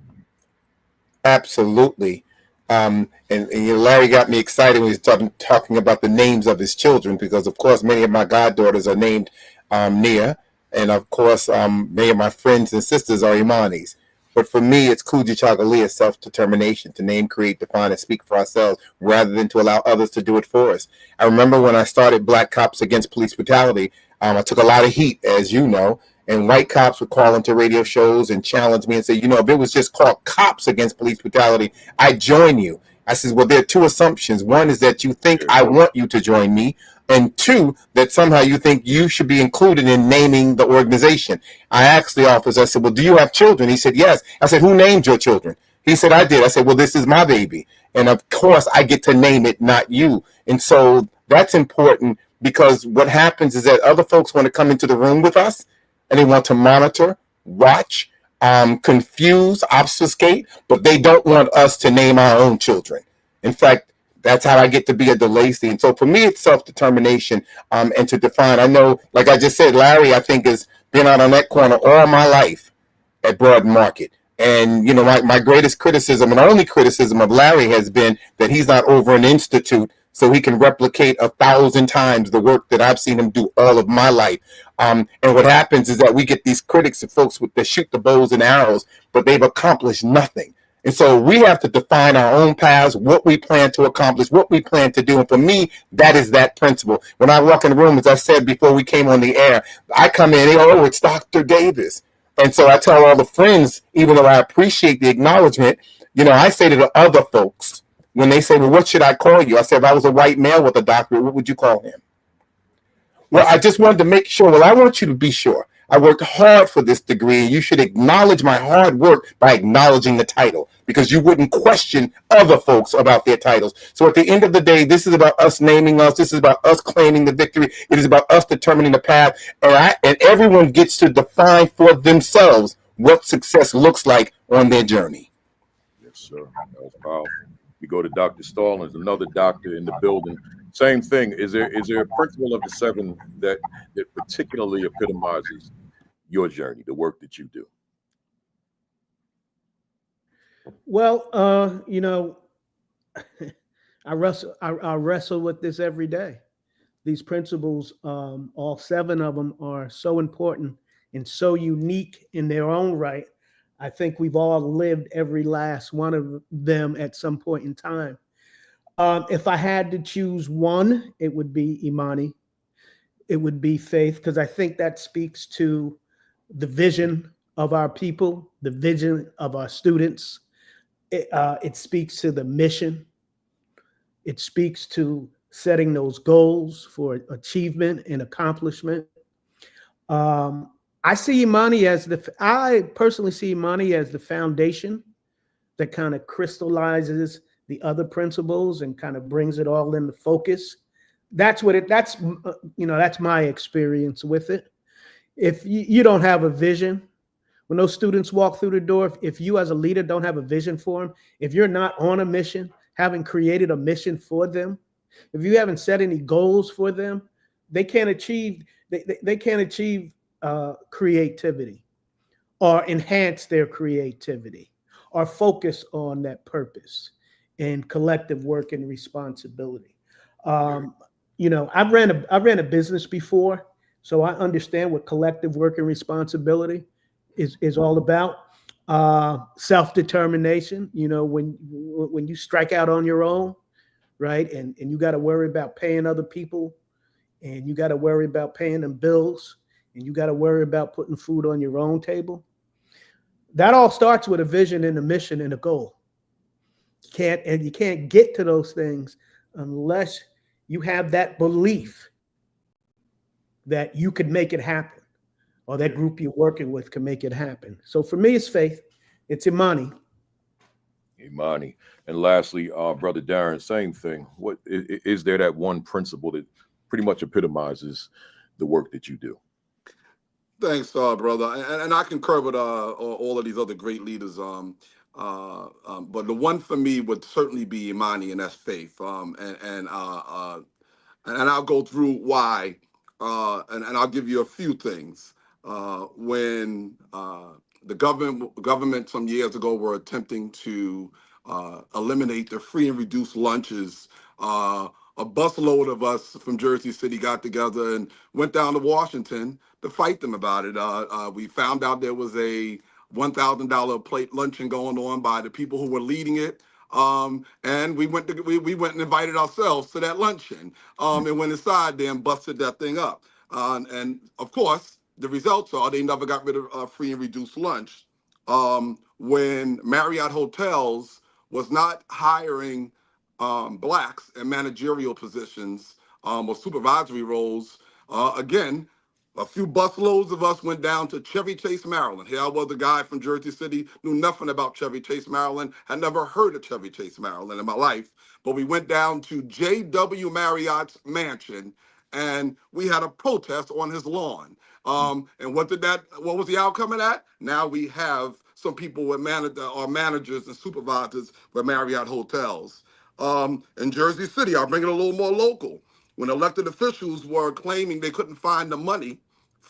Absolutely. And Larry got me excited when he was talking about the names of his children, because of course many of my goddaughters are named Nia. And of course, many of my friends and sisters are Imanis. But for me, it's Kujichagulia, self-determination, to name, create, define, and speak for ourselves, rather than to allow others to do it for us. I remember when I started Black Cops Against Police Brutality, I took a lot of heat, as you know, and white cops would call into radio shows and challenge me and say, if it was just called Cops Against Police Brutality, I'd join you. I said, well, there are two assumptions. One is that you think I want you to join me, and two, that somehow you think you should be included in naming the organization. I asked the officer, I said, well, do you have children? He said, yes. I said, who named your children? He said, I did. I said, well, this is my baby. And of course, I get to name it, not you. And so that's important, because what happens is that other folks want to come into the room with us, and they want to monitor, watch, confuse, obfuscate, but they don't want us to name our own children. In fact, that's how I get to be a DeLacy. And so for me, it's self-determination and to define. I know, like I just said, Larry, I think, has been out on that corner all my life at Broad Market. And, my greatest criticism and only criticism of Larry has been that he's not over an institute so he can replicate 1,000 times the work that I've seen him do all of my life. And what happens is that we get these critics and folks that shoot the bows and arrows, but they've accomplished nothing. And so we have to define our own paths, what we plan to accomplish, what we plan to do. And for me, that is that principle. When I walk in the room, as I said before we came on the air, I come in, oh, it's Dr. Davis. And so I tell all the friends, even though I appreciate the acknowledgement, I say to the other folks, when they say, well, what should I call you? I said, if I was a white male with a doctorate, what would you call him? Well, I just wanted to make sure. Well, I want you to be sure. I worked hard for this degree, and you should acknowledge my hard work by acknowledging the title, because you wouldn't question other folks about their titles. So at the end of the day, this is about us naming us. This is about us claiming the victory. It is about us determining the path. And everyone gets to define for themselves what success looks like on their journey. Yes, sir. That was powerful. We go to Dr. Stallings, another doctor in the building. Same thing. Is there a principle of the 7 that particularly epitomizes your journey, the work that you do? Well, I wrestle with this every day. These principles, all 7 of them, are so important and so unique in their own right. I think we've all lived every last one of them at some point in time. If I had to choose one, it would be Imani. It would be faith, because I think that speaks to the vision of our people, the vision of our students. It speaks to the mission. It speaks to setting those goals for achievement and accomplishment. I personally see Imani as the foundation that kind of crystallizes the other principles and kind of brings it all into focus. That's my experience with it. If you don't have a vision, when those students walk through the door, if you as a leader don't have a vision for them, if you're not on a mission, haven't created a mission for them, if you haven't set any goals for them, they can't achieve creativity or enhance their creativity or focus on that purpose and collective work and responsibility. I've ran a business before, so I understand what collective work and responsibility is all about. Self-determination, when you strike out on your own, right? And you got to worry about paying other people, and you got to worry about paying them bills, and you got to worry about putting food on your own table. That all starts with a vision and a mission and a goal. You can't get to those things unless you have that belief that you could make it happen, or that group you're working with can make it happen. So for me, it's faith. It's Imani. Imani. And lastly, Brother Darren, same thing. What is there that one principle that pretty much epitomizes the work that you do? Thanks, brother. And I concur with all of these other great leaders. But the one for me would certainly be Imani, and that's faith. And I'll go through why, and I'll give you a few things. When the government some years ago were attempting to eliminate the free and reduced lunches, a busload of us from Jersey City got together and went down to Washington to fight them about it. We found out there was a $1,000 plate luncheon going on by the people who were leading it. And we went and invited ourselves to that luncheon, and went inside there and busted that thing up. And of course, the results are they never got rid of free and reduced lunch. When Marriott Hotels was not hiring blacks in managerial positions or supervisory roles, again, a few busloads of us went down to Chevy Chase, Maryland. Here I was, a guy from Jersey City, knew nothing about Chevy Chase, Maryland, had never heard of Chevy Chase, Maryland in my life. But we went down to J.W. Marriott's mansion, and we had a protest on his lawn. And what was the outcome of that? Now we have some people with managers and supervisors with Marriott Hotels. In Jersey City, I'll bring it a little more local. When elected officials were claiming they couldn't find the money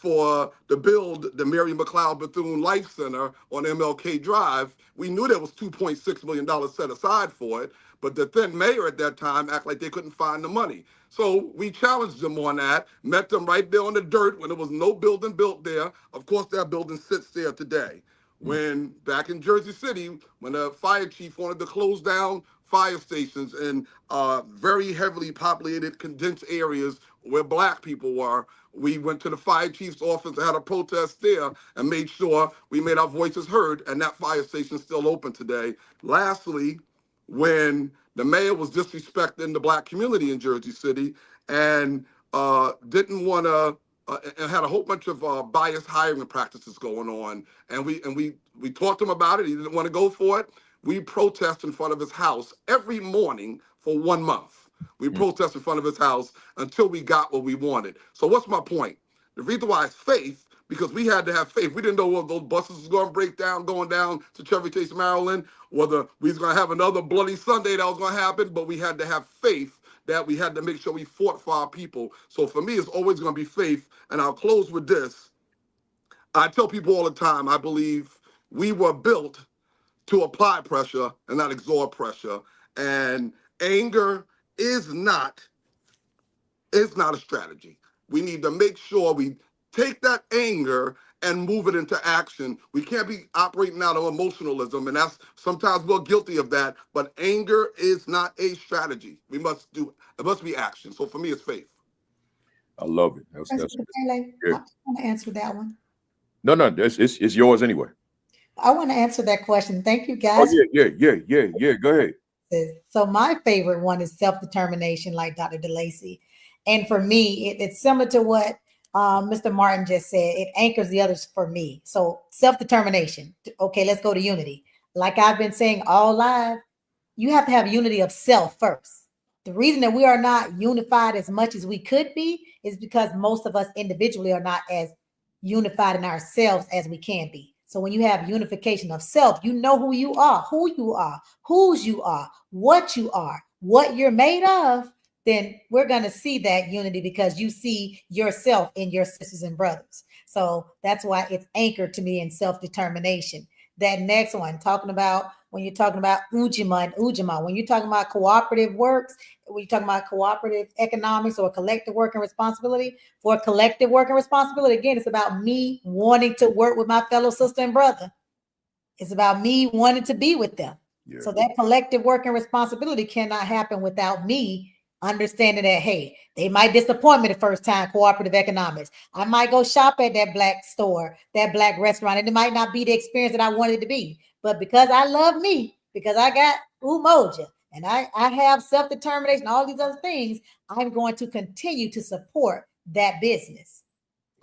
to build the Mary McLeod Bethune Life Center on MLK Drive, we knew there was $2.6 million set aside for it, but the then mayor at that time acted like they couldn't find the money. So we challenged them on that, met them right there on the dirt when there was no building built there. Of course, that building sits there today. when back in Jersey City, when the fire chief wanted to close down fire stations in very heavily populated, condensed areas where Black people were. We went to the fire chief's office, had a protest there, and made sure we made our voices heard, and that fire station is still open today. Lastly, when the mayor was disrespecting the Black community in Jersey City and didn't want to, and had a whole bunch of biased hiring practices going on, and we talked to him about it. He didn't want to go for it. We protest in front of his house every morning for 1 month. We protest in front of his house until we got what we wanted. So what's my point? The reason why it's faith, because we had to have faith. We didn't know whether those buses was going to break down going down to Chevy Chase, Maryland, whether we was going to have another bloody Sunday that was going to happen, but we had to have faith that we had to make sure we fought for our people. So for me, it's always going to be faith. And I'll close with this. I tell people all the time, I believe we were built to apply pressure and not absorb pressure. And anger is not a strategy. We need to make sure we take that anger and move it into action. We can't be operating out of emotionalism, and that's sometimes we're guilty of that. But anger is not a strategy. It must be action. So for me, it's faith. I love it. That's I yeah. want to answer that one. No, it's yours anyway. I want to answer that question. Thank you, guys. Oh yeah. Go ahead. So my favorite one is self-determination, like Dr. DeLacy. And for me, it's similar to what Mr. Martin just said. It anchors the others for me. So self-determination. Okay, let's go to unity. Like I've been saying all live, you have to have unity of self first. The reason that we are not unified as much as we could be is because most of us individually are not as unified in ourselves as we can be. So when you have unification of self, you know who you are, whose you are, what you're made of, then we're going to see that unity because you see yourself in your sisters and brothers. So that's why it's anchored to me in self-determination. That next one, when you're talking about Ujima and Ujima, when you're talking about cooperative works, when you're talking about cooperative economics or collective work and responsibility, for collective work and responsibility, again, it's about me wanting to work with my fellow sister and brother. It's about me wanting to be with them. Yeah. So that collective work and responsibility cannot happen without me understanding that, hey, they might disappoint me the first time, cooperative economics. I might go shop at that Black store, that Black restaurant, and it might not be the experience that I wanted it to be. But because I love me, because I got umoja, and I have self-determination, all these other things, I'm going to continue to support that business.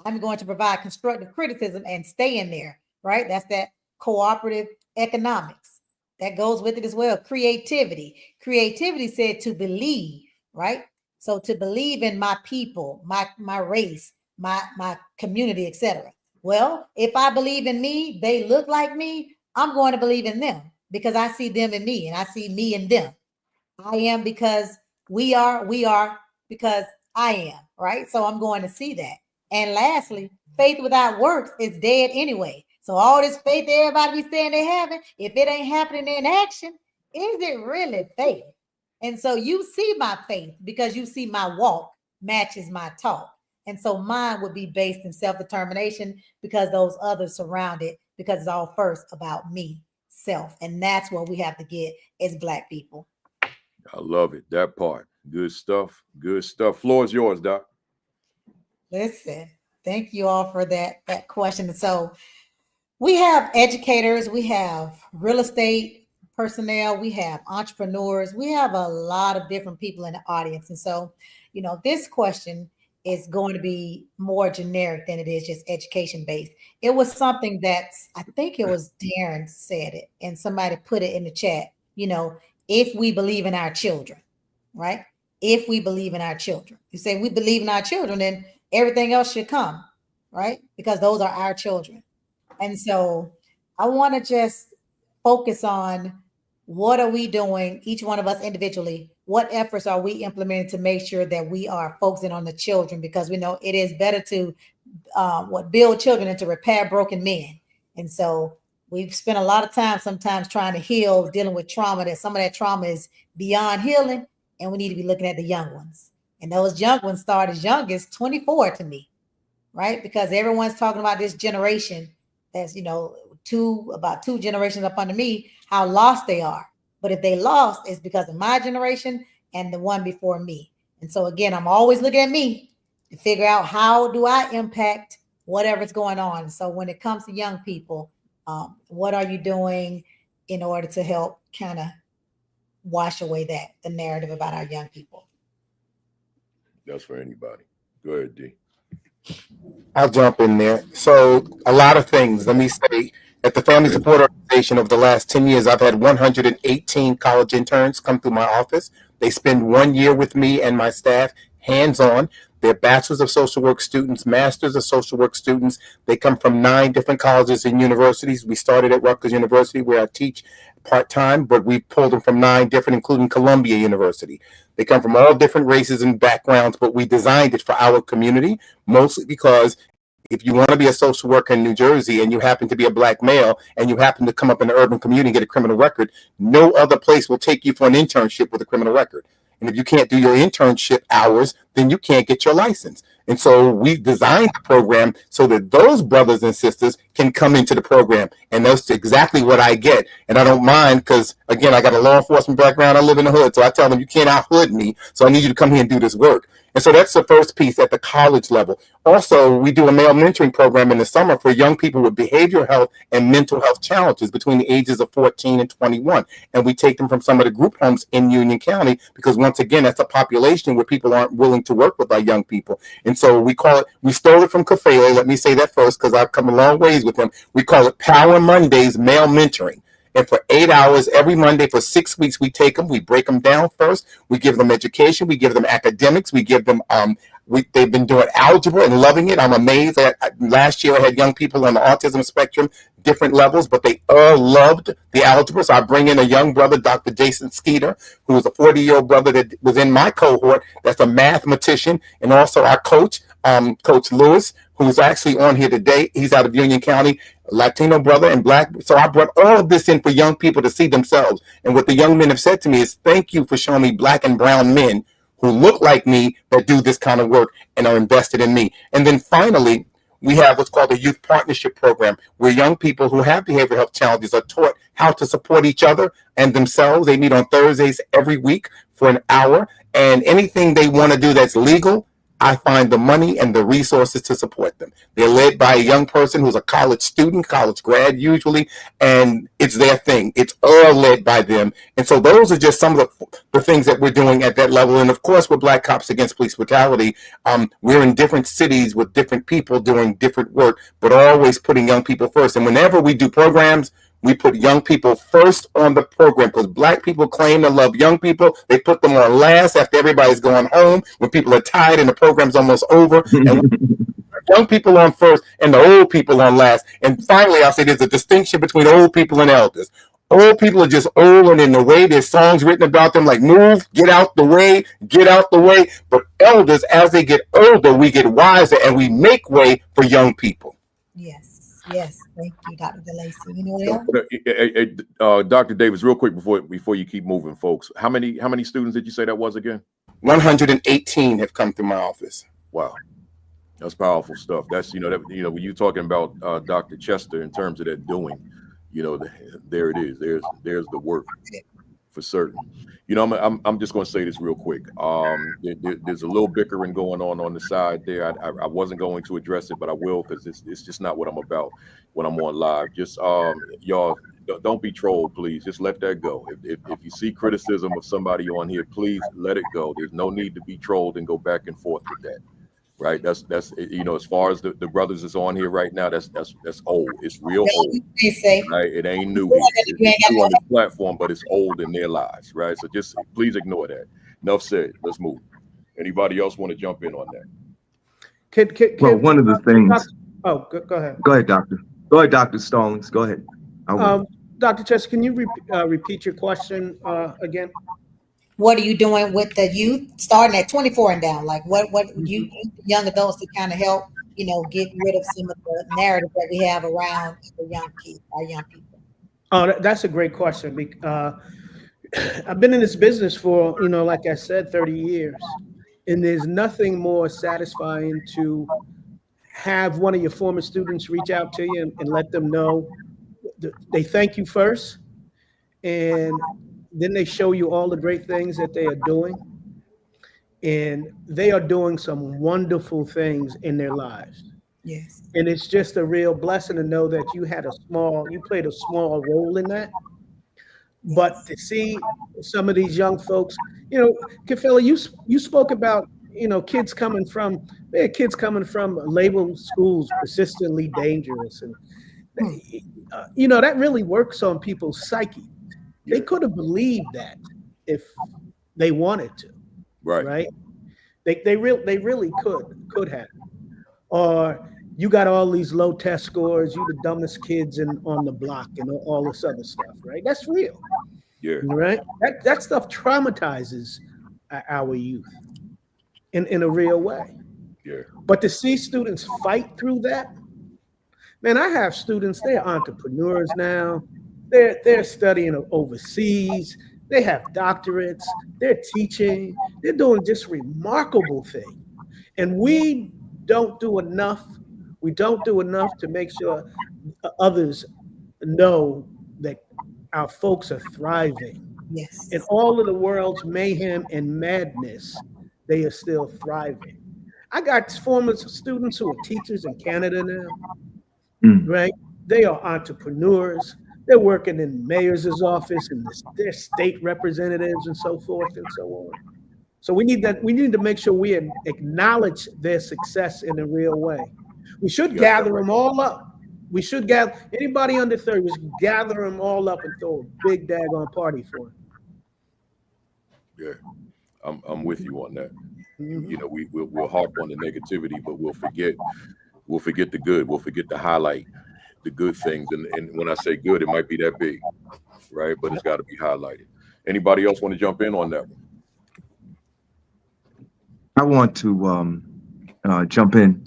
I'm going to provide constructive criticism and stay in there, right? That's that cooperative economics. That goes with it as well. Creativity said to believe, right? So to believe in my people, my race, my community, etc. Well, if I believe in me, they look like me, I'm going to believe in them because I see them in me and I see me in them. I am because we are because I am, right? So I'm going to see that. And lastly, faith without works is dead anyway. So all this faith that everybody be saying they having, if it ain't happening in action, is it really faith? And so you see my faith because you see my walk matches my talk. And so mine would be based in self-determination because those others surround it, because it's all first about me, self. And that's what we have to get as Black people. I love it. That part. Good stuff. Good stuff. Floor is yours, Doc. Listen, thank you all for that question. So we have educators, we have real estate personnel, we have entrepreneurs, we have a lot of different people in the audience. And so, this question is going to be more generic than it is just education based. It was something that I think it was Darren said it, and somebody put it in the chat, if we believe in our children, right? If we believe in our children, you say we believe in our children, then everything else should come, right? Because those are our children. And so I want to just focus on what are we doing, each one of us individually, what efforts are we implementing to make sure that we are focusing on the children, because we know it is better to build children than to repair broken men. And so we've spent a lot of time sometimes trying to heal, dealing with trauma, that some of that trauma is beyond healing, and we need to be looking at the young ones. And those young ones start as young as 24 to me, right? Because everyone's talking about this generation that's, about two generations up under me, how lost they are. But if they lost, it's because of my generation and the one before me. And so again, I'm always looking at me to figure out how do I impact whatever's going on. So when it comes to young people, what are you doing in order to help kind of wash away the narrative about our young people? That's for anybody. Go ahead, D. I'll jump in there. So, a lot of things. Let me say, at the Family Support Organization, over the last 10 years, I've had 118 college interns come through my office. They spend 1 year with me and my staff, hands on. They're bachelors of social work students, masters of social work students. They come from 9 different colleges and universities. We started at Rutgers University, where I teach part time, but we pulled them from 9 different, including Columbia University. They come from all different races and backgrounds, but we designed it for our community, mostly because if you want to be a social worker in New Jersey and you happen to be a black male and you happen to come up in an urban community and get a criminal record, no other place will take you for an internship with a criminal record. And if you can't do your internship hours, then you can't get your license. And so we designed the program so that those brothers and sisters can come into the program. And that's exactly what I get. And I don't mind because, again, I got a law enforcement background. I live in the hood. So I tell them, you can't out-hood me. So I need you to come here and do this work. And so that's the first piece at the college level. Also, we do a male mentoring program in the summer for young people with behavioral health and mental health challenges between the ages of 14 and 21. And we take them from some of the group homes in Union County because, once again, that's a population where people aren't willing to work with our young people. And so we stole it from Kafeo. Let me say that first because I've come a long ways with him. We call it Power Mondays Male Mentoring. And for 8 hours every Monday for 6 weeks, we take them, we break them down first. We give them education. We give them academics. We give them, they've been doing algebra and loving it. I'm amazed that last year I had young people on the autism spectrum, different levels, but they all loved the algebra. So I bring in a young brother, Dr. Jason Skeeter, who is a 40-year-old brother that was in my cohort. That's a mathematician. And also our coach, Coach Lewis, who's actually on here today. He's out of Union County, Latino brother and black. So I brought all of this in for young people to see themselves. And what the young men have said to me is, thank you for showing me black and brown men who look like me that do this kind of work and are invested in me. And then finally, we have what's called a youth partnership program, where young people who have behavioral health challenges are taught how to support each other and themselves. They meet on Thursdays every week for an hour, and anything they want to do that's legal, I find the money and the resources to support them. They're led by a young person who's a college student, college grad usually, and it's their thing. It's all led by them. And so those are just some of the things that we're doing at that level. And of course, with Black Cops Against Police Brutality, we're in different cities with different people doing different work, but always putting young people first. And whenever we do programs, we put young people first on the program, because black people claim to love young people. They put them on last after everybody's going home, when people are tired and the program's almost over. And young people on first and the old people on last. And finally, I'll say there's a distinction between old people and elders. Old people are just old, and in the way there's songs written about them like move, get out the way, get out the way. But elders, as they get older, we get wiser and we make way for young people. Yes. Yes, thank you, Dr. DeLacy. You know what else? Dr. Davis, real quick before you keep moving, folks. How many students did you say that was again? 118 have come through my office. Wow, that's powerful stuff. That's when you're talking about Dr. Chester in terms of that doing, there it is. There's the work for certain. I'm just going to say this real quick. There's a little bickering going on the side there. I wasn't going to address it, but I will, because it's just not what I'm about when I'm on live. Just y'all don't be trolled, please. Just let that go. If you see criticism of somebody on here, please let it go. There's no need to be trolled and go back and forth with that. Right, that's as far as the brothers is on here right now, that's old. It's real old. Right, it ain't new. It's new on the platform, but it's old in their lives. Right, so just please ignore that. Enough said. Let's move. Anybody else want to jump in on that? Well, one of the things. Oh, go ahead. Go ahead, Doctor. Go ahead, Dr. Stallings. Go ahead. Dr. Chester, can you repeat your question again? What are you doing with the youth starting at 24 and down? Like what you young adults to kind of help, get rid of some of the narrative that we have around the young kids, our young people? Oh, that's a great question. I've been in this business for, like I said, 30 years, and there's nothing more satisfying to have one of your former students reach out to you and let them know they thank you first, and then they show you all the great things that they are doing. And they are doing some wonderful things in their lives. Yes. And it's just a real blessing to know that you played a small role in that. But to see some of these young folks, Kafela, you spoke about, kids coming from labeled schools persistently dangerous. And, that really works on people's psyche. They could have believed that if they wanted to, right? They really could have. Or you got all these low test scores, you the dumbest kids on the block and all this other stuff, right? That's real. Yeah. Right? That stuff traumatizes our youth in a real way. Yeah. But to see students fight through that, man, I have students, they're entrepreneurs now. They're studying overseas. They have doctorates. They're teaching. They're doing just remarkable things. And we don't do enough. We don't do enough to make sure others know that our folks are thriving. Yes. In all of the world's mayhem and madness, they are still thriving. I got former students who are teachers in Canada now, right? They are entrepreneurs. They're working in mayor's office and their state representatives and so forth and so on. So we need to make sure we acknowledge their success in a real way. We should gather them all up. We should gather anybody under 30. We should gather them all up and throw a big daggone party for them. Yeah, I'm with you on that. We'll harp on the negativity, but we'll forget the good. We'll forget to highlight the good things. And when I say good, it might be that big, right? But it's got to be highlighted. Anybody else want to jump in on that one? I want to jump in.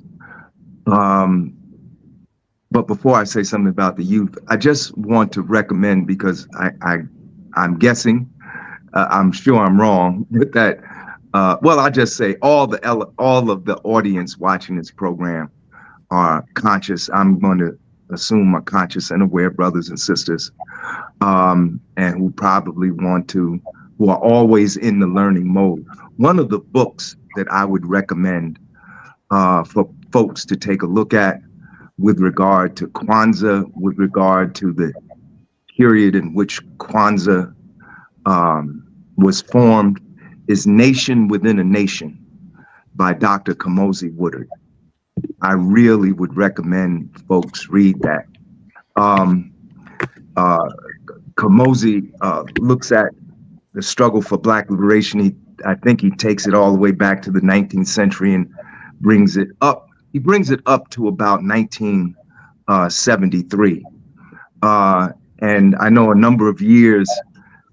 But before I say something about the youth, I just want to recommend, because I'm guessing, I'm sure I'm wrong, but that, I'll just say all of the audience watching this program are conscious. I'm going to assume are conscious and aware brothers and sisters, and who probably who are always in the learning mode. One of the books that I would recommend for folks to take a look at with regard to Kwanzaa, with regard to the period in which Kwanzaa was formed, is Nation Within a Nation by Dr. Kamosi Woodard. I really would recommend folks read that. Kamosi looks at the struggle for Black liberation. I think he takes it all the way back to the 19th century and brings it up. He brings it up to about 1973. And I know a number of years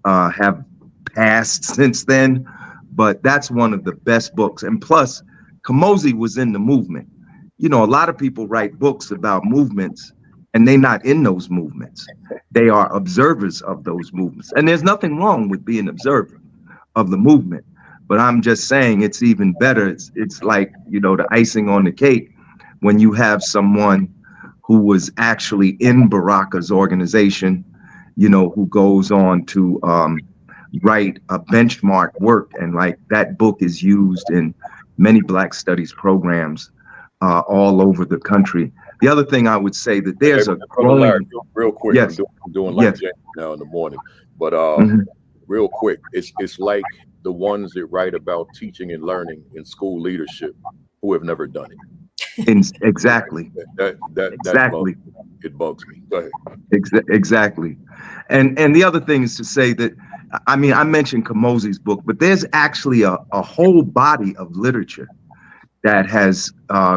have passed since then, but that's one of the best books. And plus, Kamosi was in the movement. A lot of people write books about movements and they're not in those movements. They are observers of those movements. And there's nothing wrong with being an observer of the movement. But I'm just saying it's even better. It's like, the icing on the cake when you have someone who was actually in Baraka's organization, who goes on to write a benchmark work. And like that book is used in many Black studies programs all over the country. The other thing I would say that there's a growing... Larry, real quick, yes. I'm doing like James now in the morning, but real quick, it's like the ones that write about teaching and learning in school leadership who have never done it. Exactly. Exactly. It bugs me. Go ahead. Exactly. And the other thing is to say that, I mentioned Kamosi's book, but there's actually a whole body of literature that has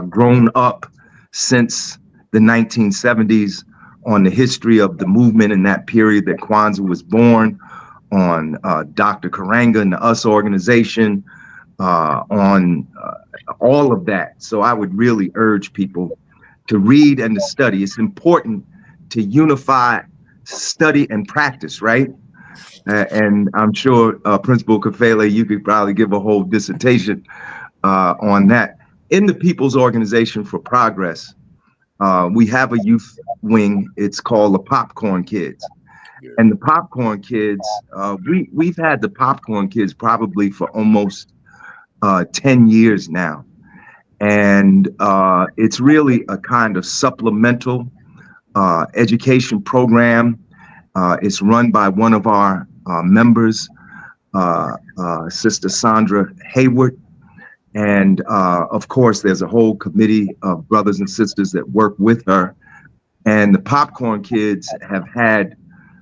grown up since the 1970s on the history of the movement in that period that Kwanzaa was born, on Dr. Karanga and the US organization, on all of that. So I would really urge people to read and to study. It's important to unify study and practice, right? And I'm sure Principal Kafele, you could probably give a whole dissertation on that. In the People's Organization for Progress, We have a youth wing. It's called the Popcorn Kids. Yeah. And the Popcorn Kids, we've had the Popcorn Kids probably for almost 10 years now. And it's really a kind of supplemental education program. It's run by one of our members, Sister Sandra Hayward. And of course, there's a whole committee of brothers and sisters that work with her. And the Popcorn Kids have had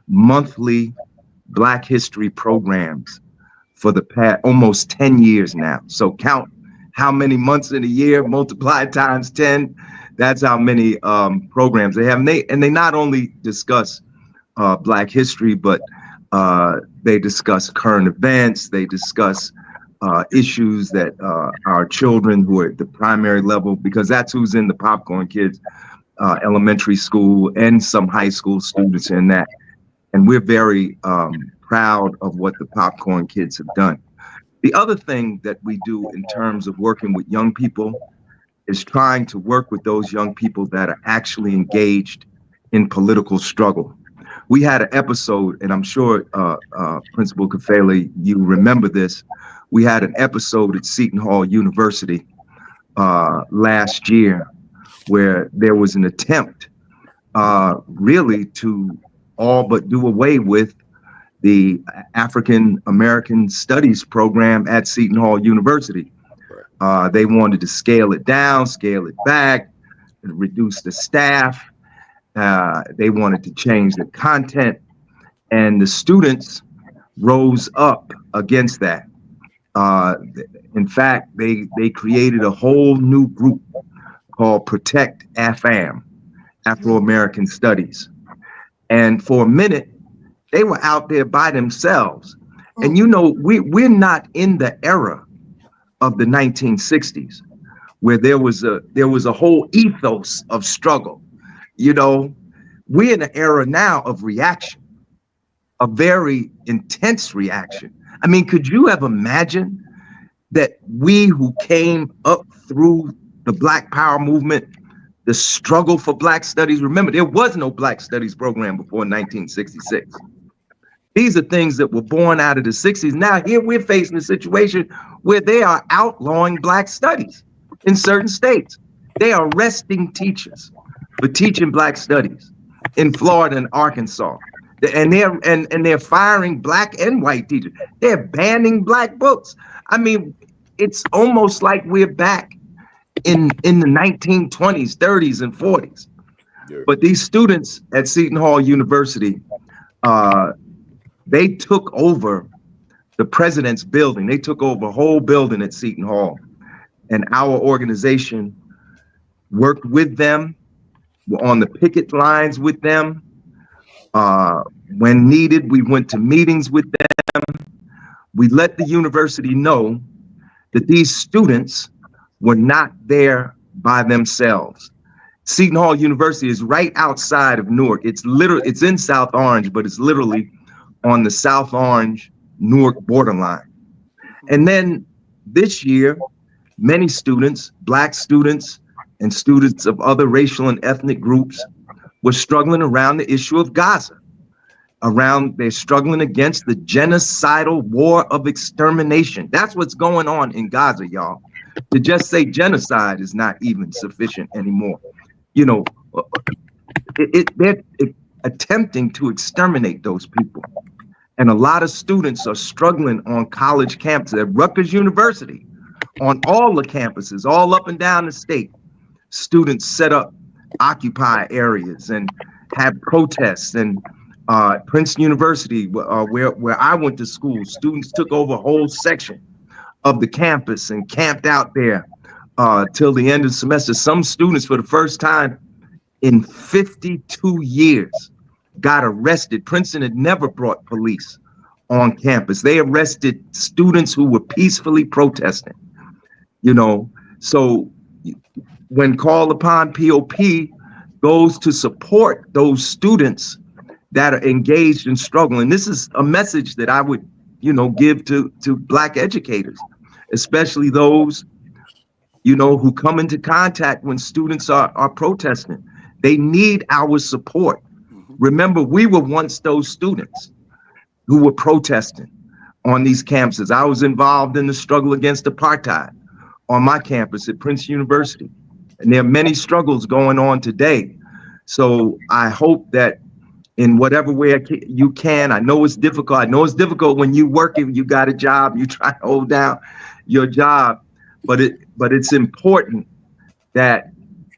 monthly Black History programs for the past almost 10 years now. So count how many months in a year, multiply times 10. That's how many programs they have. And they not only discuss Black history, but they discuss current events. They discuss issues that our children who are at the primary level, because that's who's in the Popcorn Kids, elementary school and some high school students in that. And we're very proud of what the Popcorn Kids have done. The other thing that we do in terms of working with young people is trying to work with those young people that are actually engaged in political struggle. We had an episode, and I'm sure Principal Kafele, you remember this. We had an episode at Seton Hall University last year where there was an attempt really to all but do away with the African American Studies program at Seton Hall University. They wanted to scale it down, scale it back, and reduce the staff. They wanted to change the content, and the students rose up against that. In fact, they created a whole new group called Protect AFAM, Afro-American Studies. And for a minute, they were out there by themselves. And you know, we're not in the era of the 1960s, where there was a whole ethos of struggle. You know, we're in an era now of reaction, a very intense reaction. I mean, could you have imagined that we who came up through the Black Power movement, the struggle for Black studies? Remember, there was no Black studies program before 1966. These are things that were born out of the 60s. Now here we're facing a situation where they are outlawing Black studies in certain states. They are arresting teachers for teaching Black studies in Florida and Arkansas. And they're firing Black and white teachers. They're banning Black books. I mean, it's almost like we're back in the 1920s, 30s, and 40s. Yeah. But these students at Seton Hall University, they took over the president's building. They took over a whole building at Seton Hall. And our organization worked with them. We're on the picket lines with them. When needed, we went to meetings with them. We let the university know that these students were not there by themselves. Seton Hall University is right outside of Newark. It's in South Orange, but it's literally on the South Orange Newark borderline. And then this year, many students, Black students and students of other racial and ethnic groups, were struggling around the issue of Gaza. They're struggling against the genocidal war of extermination. That's what's going on in Gaza, y'all. To just say genocide is not even sufficient anymore. You know, they're attempting to exterminate those people. And a lot of students are struggling on college campuses at Rutgers University, on all the campuses, all up and down the state. Students set up Occupy areas and have protests. And Princeton University, where I went to school, students took over a whole section of the campus and camped out there till the end of the semester. Some students, for the first time in 52 years, got arrested. Princeton had never brought police on campus. They arrested students who were peacefully protesting, you know. So when called upon, POP goes to support those students that are engaged in struggle. And this is a message that I would, you know, give to Black educators, especially those who come into contact when students are protesting. They need our support. Remember, we were once those students who were protesting on these campuses. I was involved in the struggle against apartheid on my campus at Prince University. And there are many struggles going on today. So I hope that in whatever way you can, I know it's difficult. I know it's difficult when you work, if you got a job, you try to hold down your job, but it's important that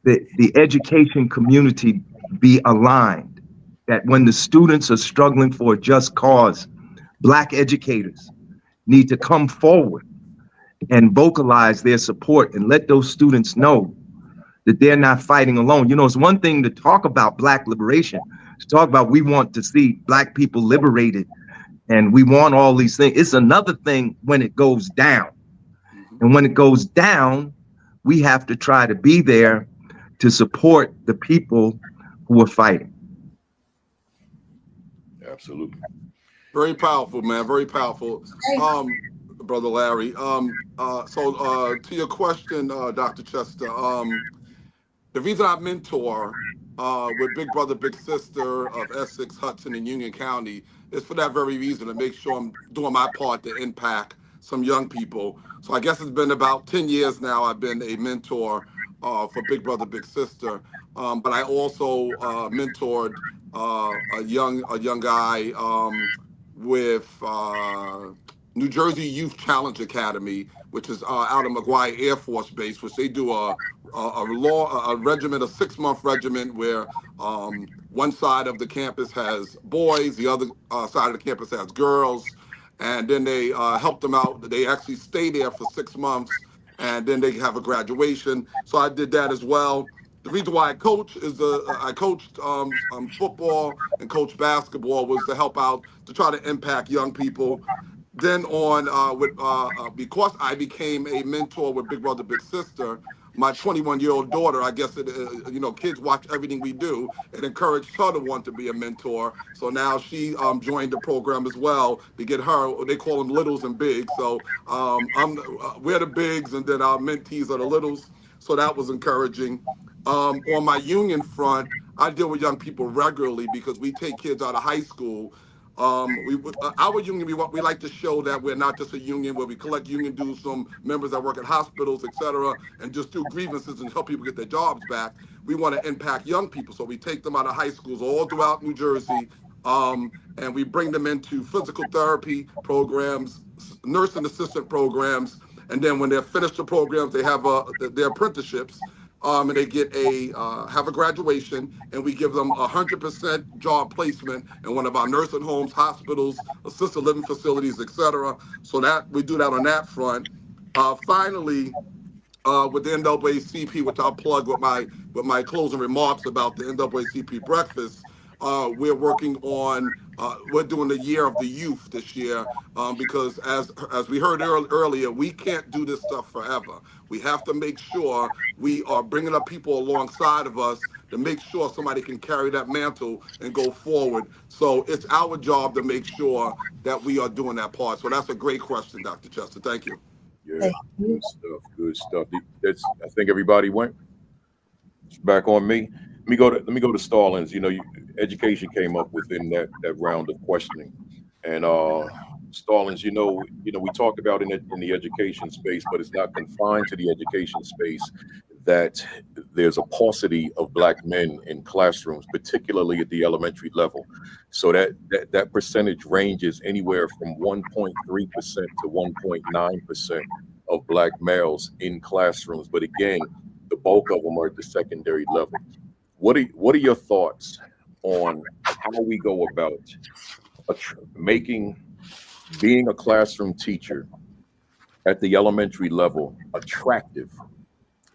the education community be aligned, that when the students are struggling for a just cause, Black educators need to come forward and vocalize their support and let those students know that they're not fighting alone. It's one thing to talk about Black liberation, to talk about we want to see Black people liberated and we want all these things. It's another thing when it goes down. And when it goes down, we have to try to be there to support the people who are fighting. Absolutely. Very powerful, man. Very powerful. Brother Larry. So to your question, Dr. Chester, the reason I mentor with Big Brother, Big Sister of Essex, Hudson, and Union County is for that very reason, to make sure I'm doing my part to impact some young people. So I guess it's been about 10 years now I've been a mentor for Big Brother, Big Sister. But I also mentored a young guy with New Jersey Youth Challenge Academy, which is out of McGuire Air Force Base, which they do a regiment, a 6-month regiment where one side of the campus has boys, the other side of the campus has girls, and then they help them out. They actually stay there for 6 months, and then they have a graduation. So I did that as well. The reason why I coach is I coached football and coached basketball was to help out, to try to impact young people. Then because I became a mentor with Big Brother Big Sister, my 21-year-old daughter, I guess kids watch everything we do. It encouraged her to want to be a mentor. So now she joined the program as well to get her. They call them littles and bigs. So we're the bigs, and then our mentees are the littles. So that was encouraging. On my union front, I deal with young people regularly because we take kids out of high school. Our union, we like to show that we're not just a union where we collect union dues from members that work at hospitals, et cetera, and just do grievances and help people get their jobs back. We want to impact young people. So we take them out of high schools all throughout New Jersey, and we bring them into physical therapy programs, nursing assistant programs, and then when they're finished the programs, they have their apprenticeships. And they get have a graduation, and we give them 100% job placement in one of our nursing homes, hospitals, assisted living facilities, et cetera. So that we do that on that front. Finally, with the NAACP, which I'll plug with my closing remarks about the NAACP breakfast. We're working on, we're doing the year of the youth this year because as we heard earlier, we can't do this stuff forever. We have to make sure we are bringing up people alongside of us to make sure somebody can carry that mantle and go forward. So it's our job to make sure that we are doing that part. So that's a great question, Dr. Chester. Thank you. Yeah, good stuff. Good stuff. I think everybody went. It's back on me. Let me go to Stallings. Education came up within that round of questioning, and Stallings. We talked about in the education space, but it's not confined to the education space. That there's a paucity of Black men in classrooms, particularly at the elementary level. So that percentage ranges anywhere from 1.3% to 1.9% of Black males in classrooms. But again, the bulk of them are at the secondary level. What are your thoughts on how we go about being a classroom teacher at the elementary level attractive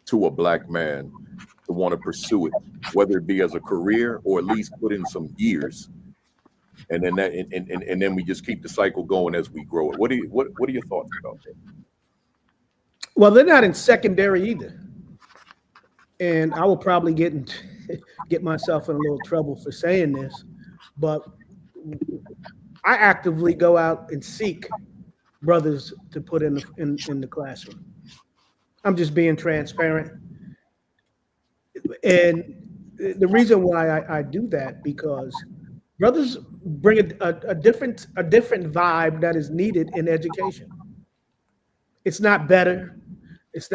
to a Black man to want to pursue it, whether it be as a career or at least put in some years, and then and then we just keep the cycle going as we grow it. What are your thoughts about that? Well, they're not in secondary either, and I will probably get myself in a little trouble for saying this, but I actively go out and seek brothers to put in the classroom. I'm just being transparent. And the reason why I do that, because brothers bring a different vibe that is needed in education. It's not better.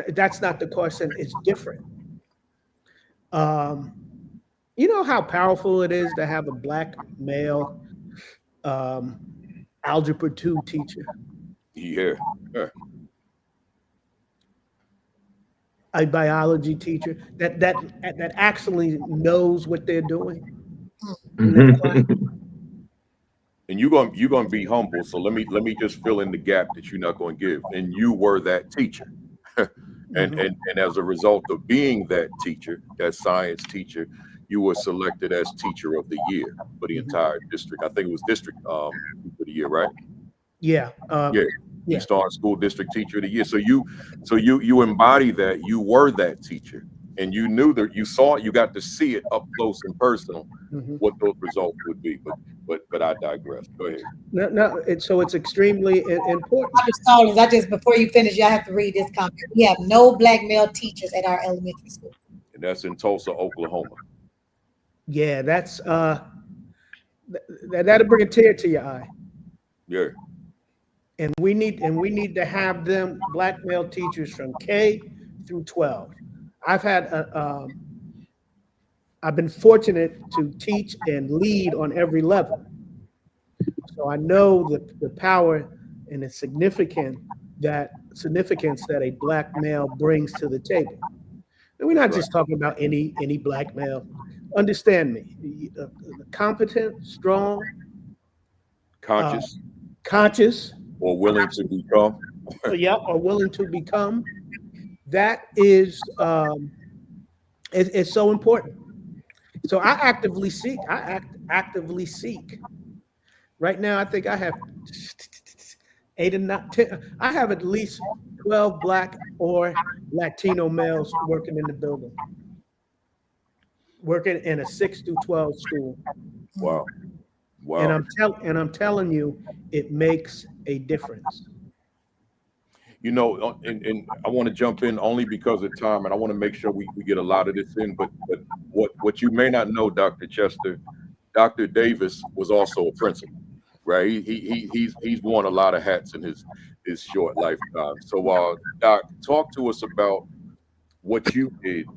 That's not the question. It's different. You know how powerful it is to have a black male algebra 2 teacher, Yeah. Yeah. a biology teacher that actually knows what they're doing in that class. And you're gonna be humble. So let me just fill in the gap that you're not going to give. And you were that teacher. And as a result of being that teacher, that science teacher, you were selected as teacher of the year for the entire district. I think it was district for the year, right? Yeah. Yeah. East Orange School District Teacher of the Year. So you embody that. You were that teacher, and you knew that you got to see it up close and personal what those results would be. But I digress. Go ahead. No. So it's extremely important. Dr. Stallings, before you finish, I have to read this comment. We have no black male teachers at our elementary school. And that's in Tulsa, Oklahoma. Yeah, that's that'll bring a tear to your eye. Yeah. And we need to have them black male teachers from K through 12. I've been fortunate to teach and lead on every level. So I know the power and the significance that a black male brings to the table. And we're not just talking about any black male. Understand me, competent, strong, conscious, or willing to become. or willing to become. That is it's so important. So I actively seek. Right now, I think I have 8 and 10. I have at least 12 black or Latino males working in the building, working in a 6 through 12 school. Wow. And I'm telling you, it makes a difference. You know, and I want to jump in only because of time, and I want to make sure we get a lot of this in. But what you may not know, Dr. Chester, Dr. Davis was also a principal, right? He's worn a lot of hats in his short lifetime. So, Doc, talk to us about what you did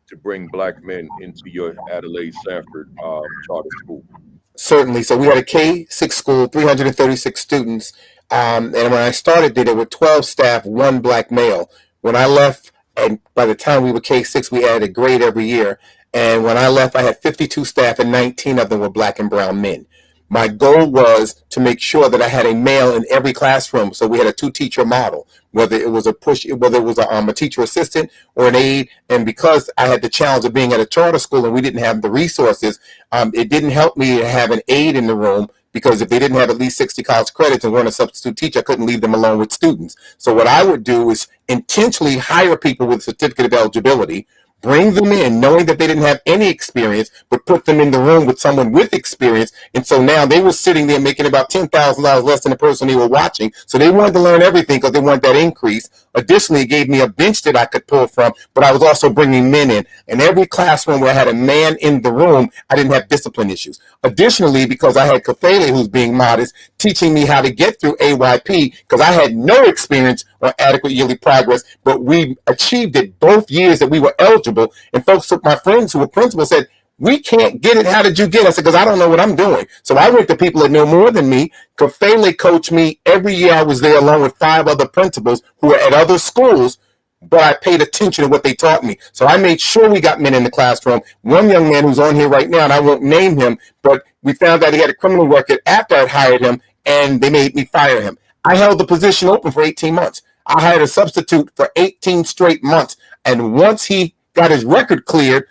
to bring black men into your Adelaide Sanford charter school. Certainly. So we had a K-6 school, 336 students. And when I started there were 12 staff, 1 black male. When I left, and by the time we were K-6, we added a grade every year. And when I left, I had 52 staff, and 19 of them were black and brown men. My goal was to make sure that I had a male in every classroom. So we had a 2-teacher model, whether it was a teacher assistant or an aide. And because I had the challenge of being at a charter school and we didn't have the resources, it didn't help me to have an aide in the room, because if they didn't have at least 60 college credits and weren't a substitute teacher, I couldn't leave them alone with students. So what I would do is intentionally hire people with a certificate of eligibility, bring them in knowing that they didn't have any experience, but put them in the room with someone with experience. And so now they were sitting there making about $10,000 less than the person they were watching. So they wanted to learn everything because they wanted that increase. Additionally, it gave me a bench that I could pull from, but I was also bringing men in. In every classroom where I had a man in the room, I didn't have discipline issues. Additionally, because I had Kafele, who's being modest, teaching me how to get through AYP, because I had no experience or adequate yearly progress, but we achieved it both years that we were eligible. And folks, my friends who were principals said, "We can't get it. How did you get it?" I said, "Because I don't know what I'm doing." So I went to people that know more than me. Kafele coached me every year I was there, along with 5 other principals who were at other schools, but I paid attention to what they taught me. So I made sure we got men in the classroom. One young man who's on here right now, and I won't name him, but we found out he had a criminal record after I hired him, and they made me fire him. I held the position open for 18 months. I hired a substitute for 18 straight months. And once he got his record cleared,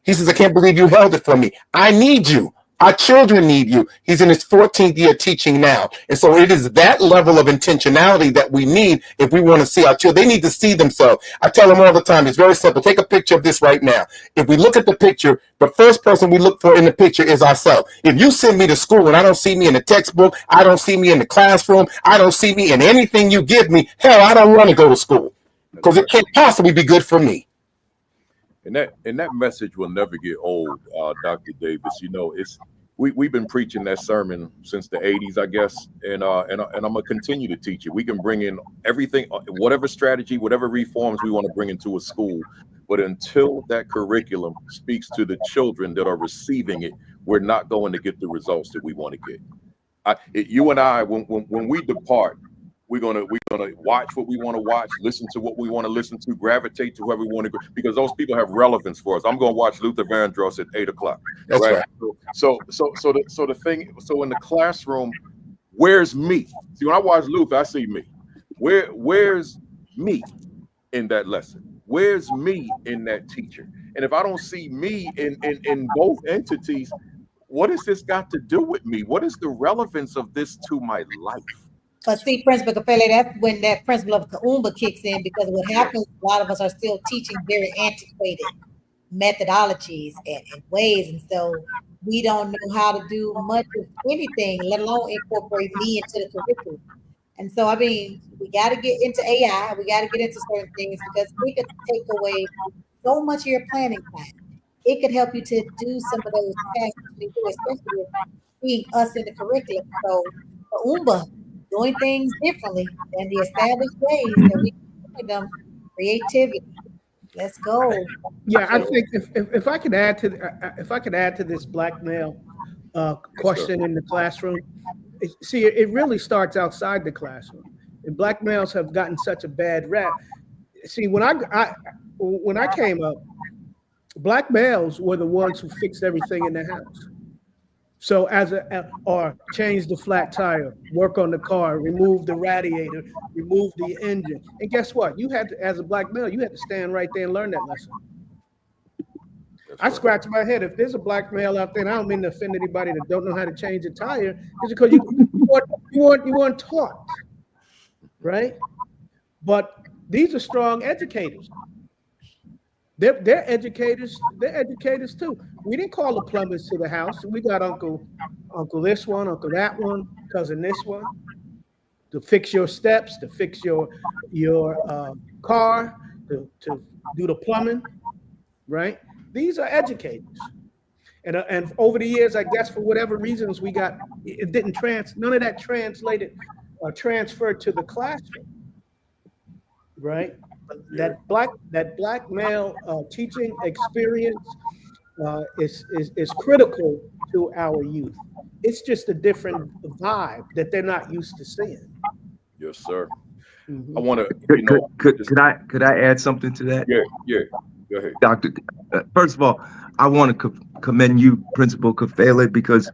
he says, "I can't believe you held it for me. I need you. Our children need you." He's in his 14th year teaching now. And so it is that level of intentionality that we need if we want to see our children. They need to see themselves. I tell them all the time, it's very simple. Take a picture of this right now. If we look at the picture, the first person we look for in the picture is ourselves. If you send me to school and I don't see me in the textbook, I don't see me in the classroom, I don't see me in anything you give me, hell, I don't want to go to school. because it can't possibly be good for me. And that message will never get old, Dr. Davis. You know, we've been preaching that sermon since the 80s, I guess, and I'm gonna continue to teach it. We can bring in everything, whatever strategy, whatever reforms we want to bring into a school, but until that curriculum speaks to the children that are receiving it, we're not going to get the results that we want to get. You and I, when we depart, we're gonna watch what we want to watch, listen to what we want to listen to, gravitate to whoever we want to go, because those people have relevance for us. I'm gonna watch Luther Vandross at 8 o'clock. That's right. So in the classroom, where's me? See, when I watch Luther, I see me. Where's me in that lesson? Where's me in that teacher? And if I don't see me in both entities, what has this got to do with me? What is the relevance of this to my life? But see, Principal Capelli, that's when that principle of Kaumba kicks in, because what happens, a lot of us are still teaching very antiquated methodologies and ways, and so we don't know how to do much of anything, let alone incorporate me into the curriculum. And so, I mean, we got to get into AI, we got to get into certain things, because we could take away so much of your planning time. It could help you to do some of those tasks we do, especially with being us in the curriculum. So, Kaumba, doing things differently than the established ways that we do them, creativity. Let's go. Yeah, I think if I could add to this black male question in the classroom, see, it really starts outside the classroom, and black males have gotten such a bad rap. See, when I came up, black males were the ones who fixed everything in the house. So or change the flat tire, work on the car, remove the radiator, remove the engine. And guess what? You had to, as a black male, you had to stand right there and learn that lesson. I scratch my head. If there's a black male out there, and I don't mean to offend anybody that don't know how to change a tire, it's because you weren't taught, right? But these are strong educators. They're educators. They're educators too. We didn't call the plumbers to the house. We got uncle this one, uncle that one, cousin this one, to fix your steps, to fix your car, to do the plumbing, right? These are educators. And over the years, I guess for whatever reasons, it didn't none of that translated or transferred to the classroom, right? That black male teaching experience is critical to our youth. It's just a different vibe that they're not used to seeing. Yes, sir. Mm-hmm. I want to. Could I add something to that? Yeah. Go ahead, Doctor. First of all, I want to commend you, Principal Kafele, because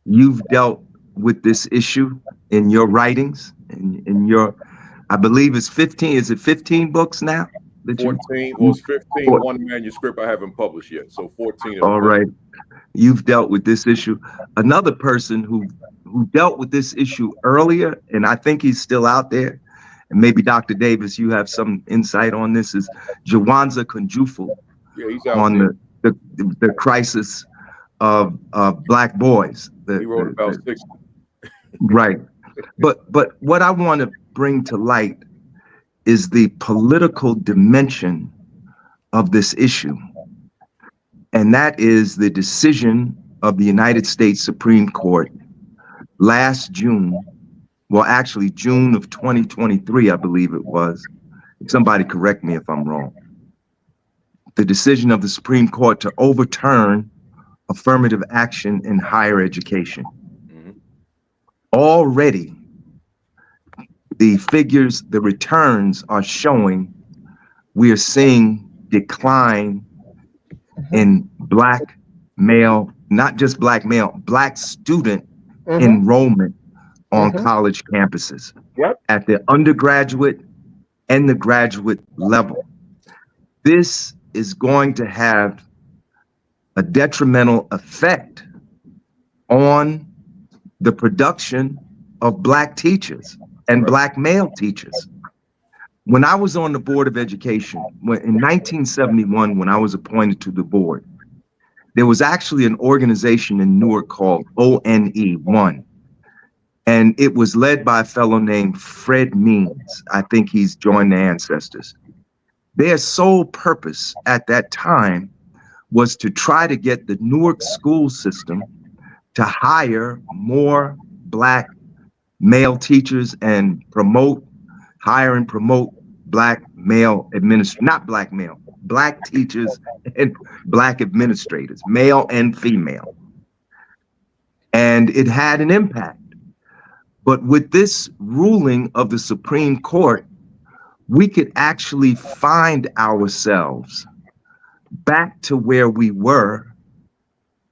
you've dealt with this issue in your writings, in your. I believe it's 15. Is it 15 books now? 14. Well, it's 15. One manuscript I haven't published yet. So 14. All right. You've dealt with this issue. Another person who dealt with this issue earlier, and I think he's still out there, and maybe Dr. Davis, you have some insight on this, is Jawanza Kunjufu. Yeah, he's out on the crisis of black boys. He wrote about 60. Right. But what I want to bring to light is the political dimension of this issue. And that is the decision of the United States Supreme Court last June, well, actually June of 2023, I believe it was. Somebody correct me if I'm wrong. The decision of the Supreme Court to overturn affirmative action in higher education. Mm-hmm. Already, the figures, the returns are showing we are seeing decline in black male, not just black male, black student enrollment on college campuses at the undergraduate and the graduate level. This is going to have a detrimental effect on the production of black teachers and black male teachers. When I was on the Board of Education, in 1971, when I was appointed to the board, there was actually an organization in Newark called ONE1. And it was led by a fellow named Fred Means. I think he's joined the ancestors. Their sole purpose at that time was to try to get the Newark school system to hire more Black male teachers and hire and promote Black male Black teachers and Black administrators, male and female. And it had an impact. But with this ruling of the Supreme Court, we could actually find ourselves back to where we were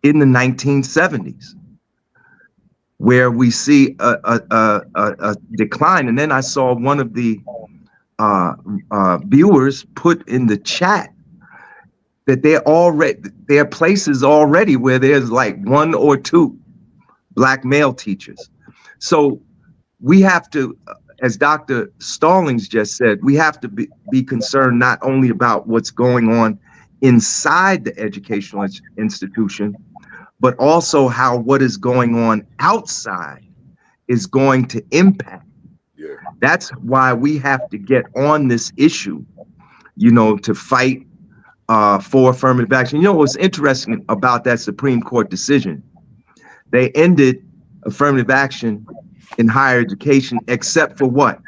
in the 1970s, where we see a decline. And then I saw one of the viewers put in the chat that there are places already where there's like 1 or 2 Black male teachers. So we have to, as Dr. Stallings just said, we have to be concerned not only about what's going on inside the educational institution, but also how what is going on outside is going to impact. Yeah. That's why we have to get on this issue, to fight for affirmative action. What's interesting about that Supreme Court decision? They ended affirmative action in higher education, except for what?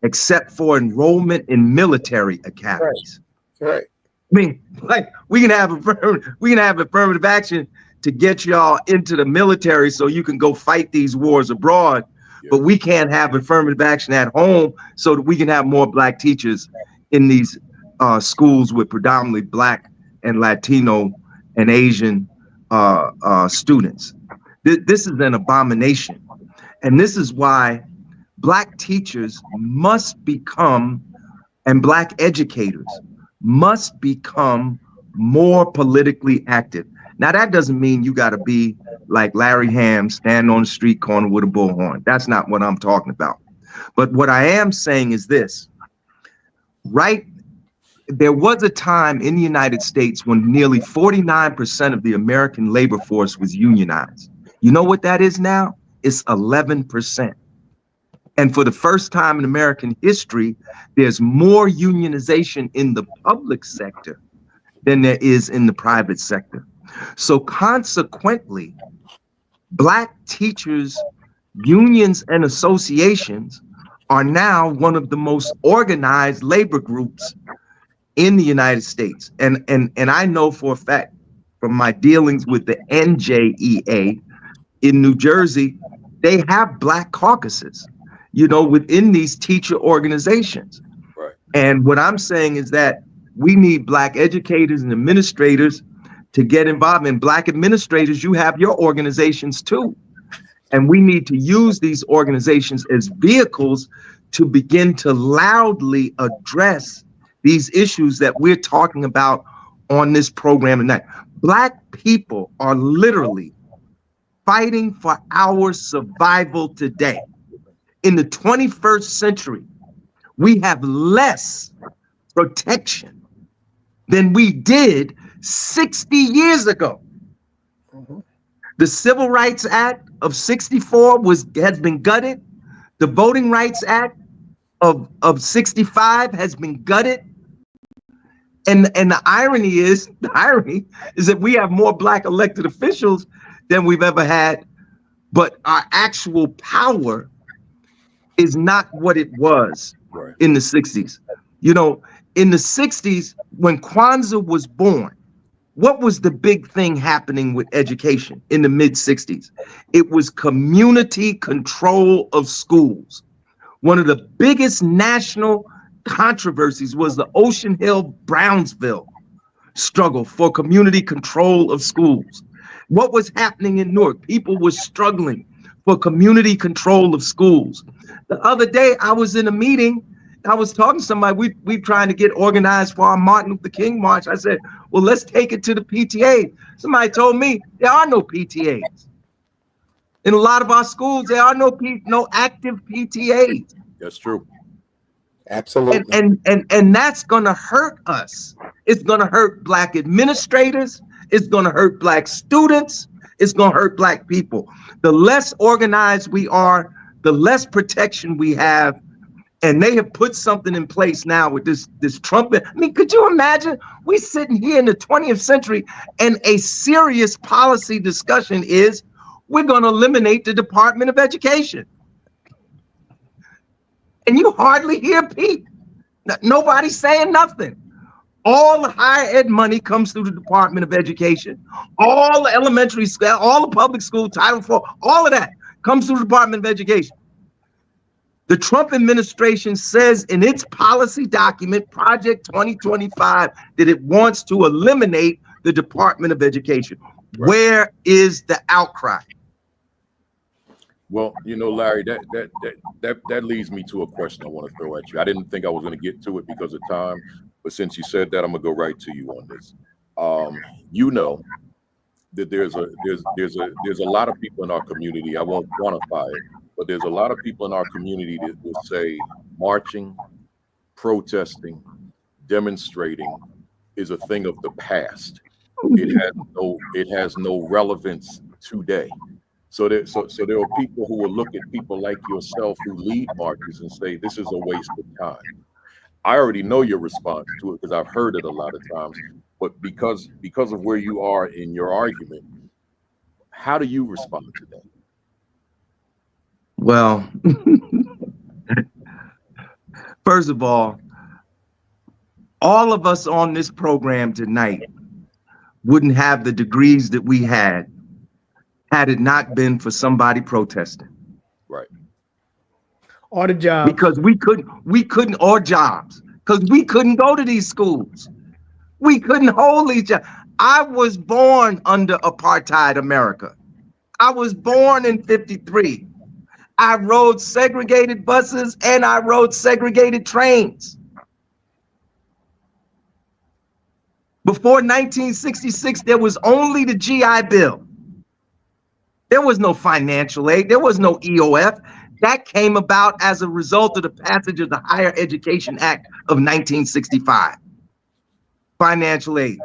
Except for enrollment in military academies. Right. I mean, like we can have affirmative action to get y'all into the military so you can go fight these wars abroad, but we can't have affirmative action at home so that we can have more Black teachers in these schools with predominantly Black and Latino and Asian students. This is an abomination. And this is why Black teachers must become, and Black educators must become more politically active. Now, that doesn't mean you got to be like Larry Ham, stand on the street corner with a bullhorn. That's not what I'm talking about. But what I am saying is this, right? There was a time in the United States when nearly 49% of the American labor force was unionized. You know what that is now? It's 11%. And for the first time in American history, there's more unionization in the public sector than there is in the private sector. So consequently, Black teachers, unions, and associations are now one of the most organized labor groups in the United States. And I know for a fact from my dealings with the NJEA in New Jersey, they have Black caucuses, within these teacher organizations. Right. And what I'm saying is that we need Black educators and administrators to get involved. In Black administrators, you have your organizations too. And we need to use these organizations as vehicles to begin to loudly address these issues that we're talking about on this program tonight. Black people are literally fighting for our survival today. In the 21st century, we have less protection than we did 60 years ago. Mhm. The Civil Rights Act of 64 has been gutted. The Voting Rights Act of 65 has been gutted. And the irony is that we have more Black elected officials than we've ever had, but our actual power is not what it was in the 60s. In the 60s, when Kwanzaa was born, what was the big thing happening with education in the mid-60s? It was community control of schools. One of the biggest national controversies was the Ocean Hill-Brownsville struggle for community control of schools. What was happening in Newark? People were struggling for community control of schools. The other day, I was in a meeting. I was talking to somebody. We trying to get organized for our Martin Luther King march. I said, well, let's take it to the PTA. Somebody told me there are no PTAs. In a lot of our schools, there are no active PTAs. That's true. Absolutely. And that's going to hurt us. It's going to hurt Black administrators. It's going to hurt Black students. It's going to hurt Black people. The less organized we are, the less protection we have. And they have put something in place now with this Trump. I mean, could you imagine? We sitting here in the 20th century and a serious policy discussion is we're going to eliminate the Department of Education. And you hardly hear Pete. Nobody's saying nothing. All the higher ed money comes through the Department of Education. All the elementary school, all the public school, Title IV, all of that comes through the Department of Education. The Trump administration says in its policy document, Project 2025, that it wants to eliminate the Department of Education. Right. Where is the outcry? Well, you know, Larry, that leads me to a question I want to throw at you. I didn't think I was going to get to it because of time, but since you said that, I'm gonna go right to you on this. You know that there's a lot of people in our community. I won't quantify it, but there's a lot of people in our community that will say marching, protesting, demonstrating is a thing of the past. It has no relevance today. So there are people who will look at people like yourself who lead marches and say this is a waste of time. I already know your response to it because I've heard it a lot of times. But because of where you are in your argument, how do you respond to that? Well, first of all of us on this program tonight wouldn't have the degrees that we had it not been for somebody protesting. Right. Or the jobs. Because we couldn't, or jobs, because we couldn't go to these schools. We couldn't hold these jobs. I was born under apartheid America. I was born in 53. I rode segregated buses and I rode segregated trains. Before 1966, there was only the GI Bill. There was no financial aid. There was no EOF. That came about as a result of the passage of the Higher Education Act of 1965. Financial aid.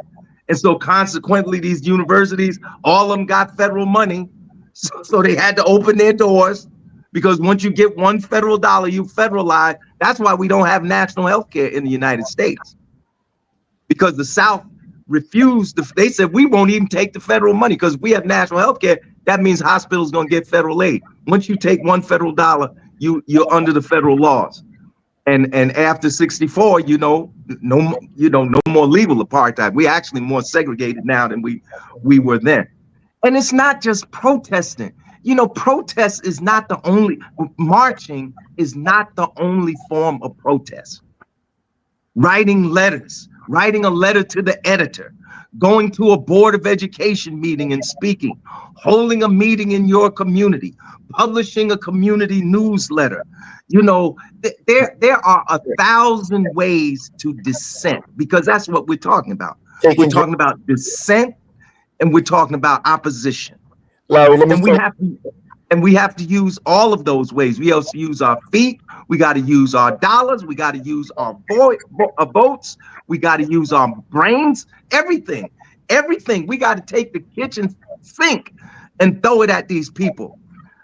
And so consequently, these universities, all of them got federal money. So they had to open their doors, because once you get one federal dollar, you federalize. That's why we don't have national health care in the United States. Because the South refused, they said, we won't even take the federal money because we have national health care. That means hospitals gonna get federal aid. Once you take one federal dollar, you're under the federal laws. And after 64, no more legal apartheid. We're actually more segregated now than we were then. And it's not just protesting. Protest is not the only, marching is not the only form of protest. Writing letters, writing a letter to the editor, going to a Board of Education meeting and speaking, holding a meeting in your community, publishing a community newsletter. There are 1,000 ways to dissent, because that's what we're talking about. We're talking about dissent, and we're talking about opposition. Larry, And we have to use all of those ways. We also use our feet. We got to use our dollars. We got to use our votes. We got to use our brains. Everything. We got to take the kitchen sink and throw it at these people,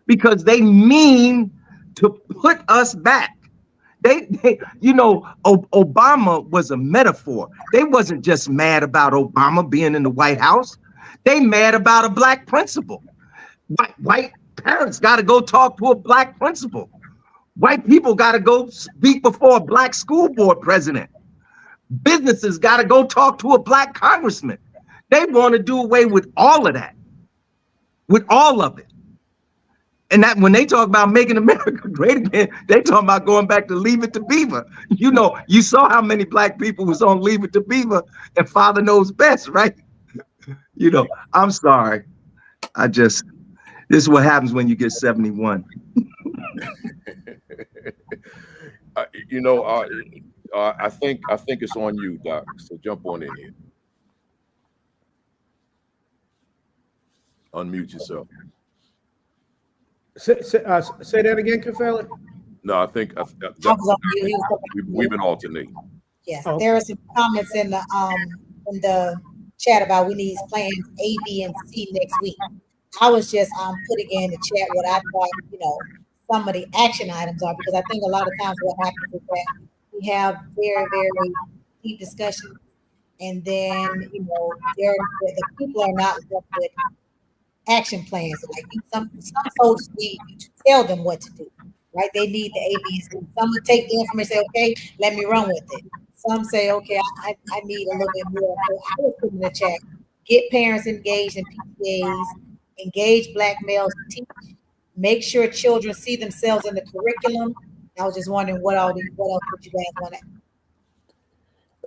because they mean to put us back. Obama was a metaphor. They wasn't just mad about Obama being in the White House. They mad about a black principal. White parents got to go talk to a black principal. White people got to go speak before a black school board president. Businesses got to go talk to a black congressman. They want to do away with all of that, with all of it. And that when they talk about making America great again, they talking about going back to Leave It to Beaver. You saw how many black people was on Leave It to Beaver, and Father Knows Best, right? I'm sorry. This is what happens when you get 71. I think it's on you, Doc. So jump on in here. Unmute yourself. Say that again, Kafela. No, I think I was on mute. we've been alternating. Yes, Okay. there are some comments in the chat about we need plans A, B, and C next week. I was just putting in the chat what I thought, some of the action items are, because I think a lot of times what happens is that we have very, very deep discussions, and then the people are not left with action plans. Like some folks need you to tell them what to do, right? They need the ABC. Some will take the information, say, okay, let me run with it. Some say, okay, I need a little bit more. So I was putting in the chat, get parents engaged in PTAs, engage Black males to teach, make sure children see themselves in the curriculum. I was just wondering what else would you guys want to.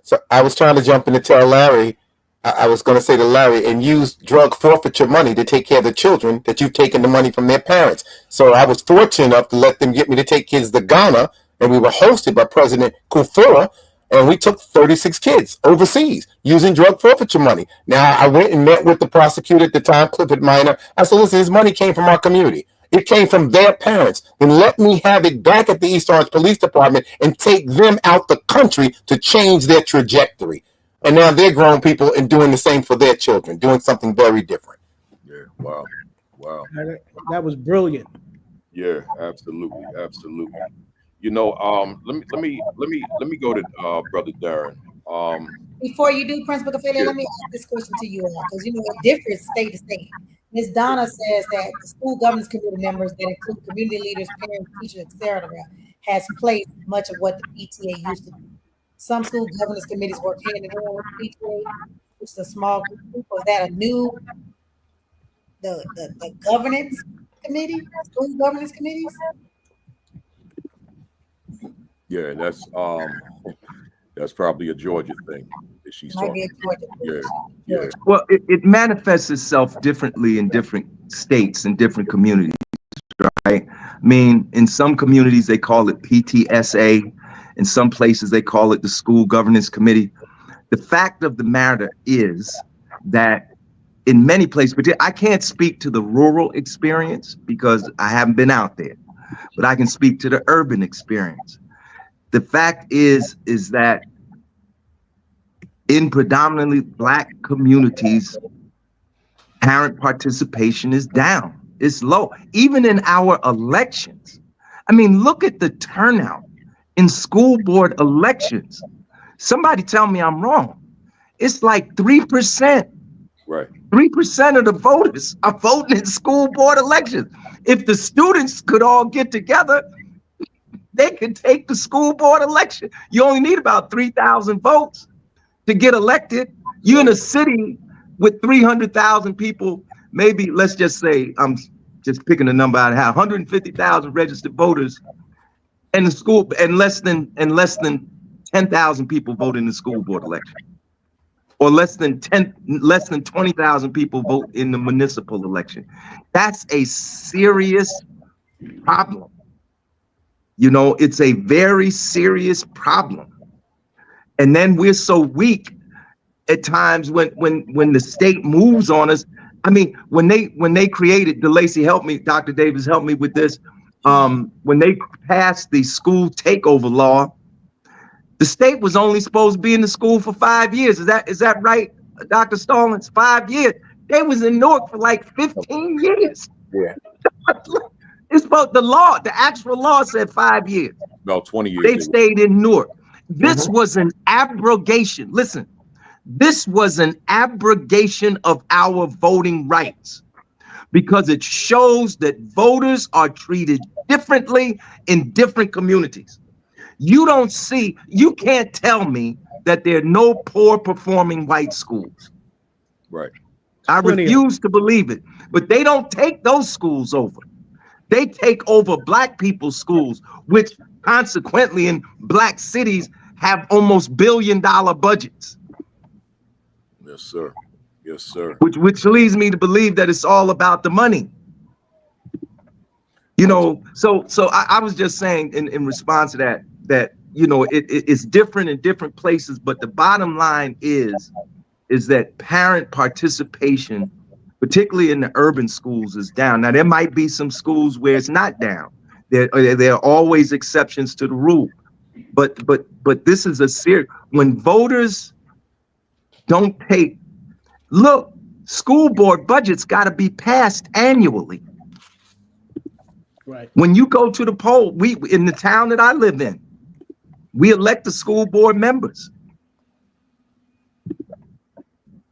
So I was trying to jump in to tell Larry, I was going to say to Larry, and use drug forfeiture money to take care of the children that you've taken the money from their parents. So I was fortunate enough to let them get me to take kids to Ghana, and we were hosted by President Kufura, and we took 36 kids overseas using drug forfeiture money. Now, I went and met with the prosecutor at the time, Clifford Minor. I said, listen, this money came from our community. It came from their parents. And let me have it back at the East Orange Police Department and take them out the country to change their trajectory. And now they're grown people and doing the same for their children, doing something very different. Yeah. Wow. That was brilliant. Yeah, absolutely. You know, let me go to Brother Darren. Before you do, Principal Ophelia, Yeah. let me ask this question to you all, because it differs state to state. Ms. Donna says that the school governance committee members that include community leaders, parents, teachers, etc., has placed much of what the PTA used to do. Some school governance committees work hand in hand with the PTA, which is a small group of people. Is that a new the governance committee, school governance committees? Yeah, that's probably a Georgia thing that she's Might be talking. a Georgia. Yeah. Well, it manifests itself differently in different states and different communities, right? I mean, in some communities, they call it PTSA. In some places, they call it the School Governance Committee. The fact of the matter is that in many places, but I can't speak to the rural experience because I haven't been out there, but I can speak to the urban experience. The fact is that in predominantly Black communities, parent participation is down. It's low. Even in our elections. I mean, look at the turnout in school board elections. Somebody tell me I'm wrong. It's like 3%. Right. 3% of the voters are voting in school board elections. If the students could all get together, they could take the school board election. You only need about 3,000 votes to get elected. You're in a city with 300,000 people, maybe let's just say, I'm just picking a number out of half, 150,000 registered voters, and the school, and less than 10,000 people vote in the school board election, or less than 20,000 people vote in the municipal election. That's a serious problem. It's a very serious problem. And then we're so weak at times when the state moves on us. I mean, when they created, DeLacy, help me, Dr. Davis, help me with this. When they passed the school takeover law, the state was only supposed to be in the school for 5 years. Is that right, Dr. Stallings? 5 years. They was in Newark for like 15 years. Yeah. It's about the actual law said 5 years. About 20 years. They stayed in Newark. This was an abrogation. Listen, this was an abrogation of our voting rights because it shows that voters are treated differently in different communities. You can't tell me that there are no poor performing white schools. Right. I refuse to believe it, but they don't take those schools over. They take over Black people's schools, which consequently in Black cities have almost billion-dollar budgets. Yes, sir. Yes, sir. Which leads me to believe that it's all about the money. So I was just saying in response to that it's different in different places, but the bottom line is that parent participation, particularly in the urban schools, is down. Now, there might be some schools where it's not down. There are always exceptions to the rule. But this is a serious, when voters don't look, school board budgets got to be passed annually. Right. When you go to the poll, we in the town that I live in, we elect the school board members.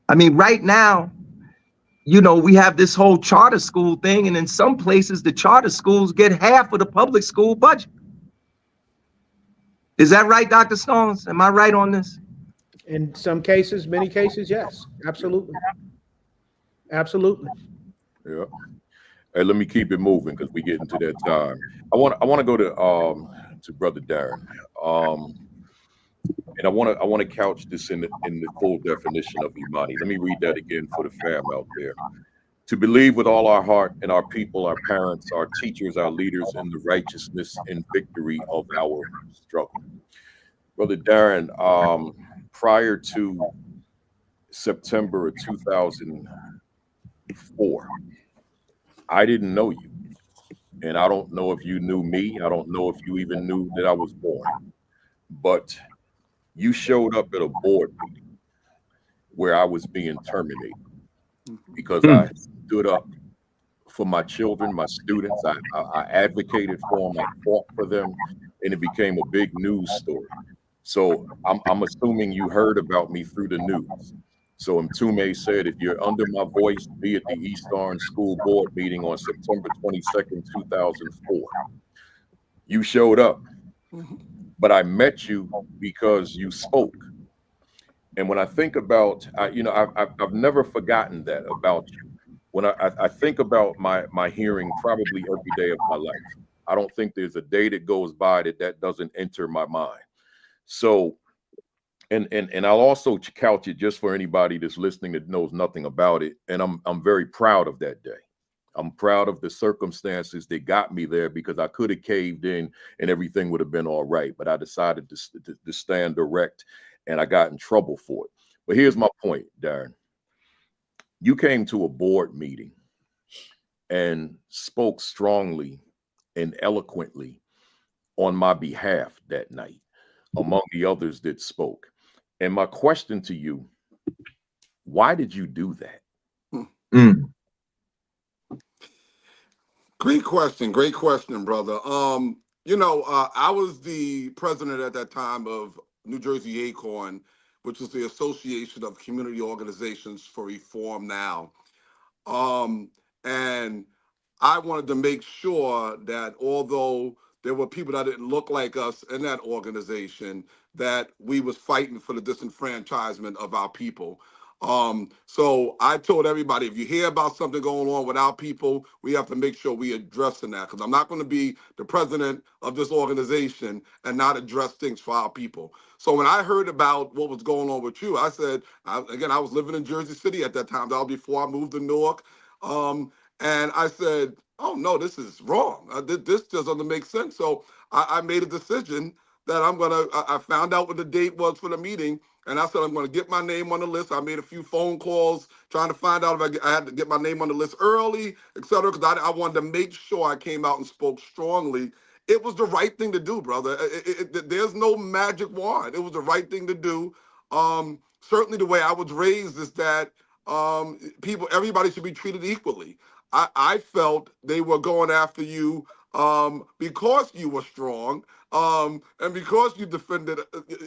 I mean, right now, you know, we have this whole charter school thing, and in some places, the charter schools get half of the public school budget. Is that right, Dr. Stones? Am I right on this? In some cases, many cases, yes, absolutely. Absolutely. Yeah. Hey, let me keep it moving because we get into that time. I want to go to Brother Darren. And I want to couch this in the full definition of Imani. Let me read that again for the fam out there. To believe with all our heart in our people, our parents, our teachers, our leaders, in the righteousness and victory of our struggle. Brother Darren, prior to September of 2004, I didn't know you. And I don't know if you knew me. I don't know if you even knew that I was born. But you showed up at a board meeting where I was being terminated because I stood up for my children, my students. I advocated for them, I fought for them, and it became a big news story. So I'm assuming you heard about me through the news. So Mtume said, if you're under my voice, be at the East Orange School Board meeting on September 22nd, 2004. You showed up, but I met you because you spoke. And when I think about, I've never forgotten that about you. When I think about my hearing probably every day of my life, I don't think there's a day that goes by that doesn't enter my mind. So, and I'll also couch it just for anybody that's listening that knows nothing about it. And I'm very proud of that day. I'm proud of the circumstances that got me there because I could have caved in and everything would have been all right. But I decided to stand direct, and I got in trouble for it. But here's my point, Darren. You came to a board meeting and spoke strongly and eloquently on my behalf that night, among the others that spoke. And my question to you, why did you do that? Great question, brother. I was the president at that time of New Jersey ACORN, which was the Association of Community Organizations for Reform Now. And I wanted to make sure that although there were people that didn't look like us in that organization, that we was fighting for the disenfranchisement of our people. So I told everybody, if you hear about something going on with our people, we have to make sure we addressing that, because I'm not going to be the president of this organization and not address things for our people. So when I heard about what was going on with you, I said, I was living in Jersey City at that time. That was before I moved to Newark. And I said, oh, no, this is wrong. This just doesn't make sense. So I made a decision that I found out what the date was for the meeting. And I said, I'm going to get my name on the list. I made a few phone calls trying to find out if I had to get my name on the list early, et cetera, because I wanted to make sure I came out and spoke strongly. It was the right thing to do, brother. There's no magic wand. It was the right thing to do. Certainly the way I was raised is that everybody should be treated equally. I felt they were going after you because you were strong, and because you defended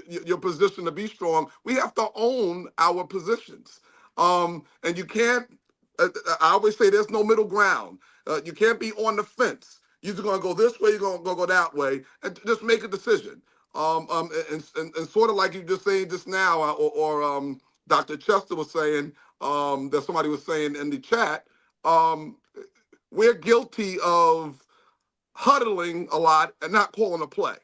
your position to be strong. We have to own our positions, and you can't. I always say there's no middle ground. You can't be on the fence. You're either going to go this way, you're going to go that way, and just make a decision. And sort of like you just saying just now, or Dr. Chester was saying, that somebody was saying in the chat, we're guilty of huddling a lot and not calling a play.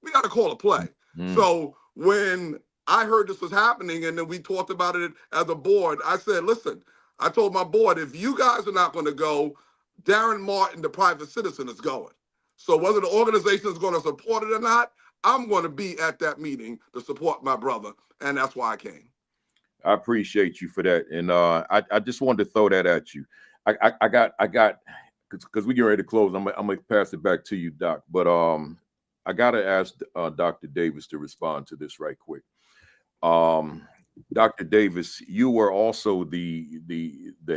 We got to call a play. So when I heard this was happening and then we talked about it as a board, I said, listen, I told my board, if you guys are not going to go, Darren Martin, the private citizen, is going. So whether the organization is going to support it or not, I'm going to be at that meeting to support my brother. And that's why I came. I appreciate you for that. And I just wanted to throw that at you. I got, because we get ready to close. I'm gonna pass it back to you, Doc. But I gotta ask Dr. Davis to respond to this right quick. Dr. Davis, you were also the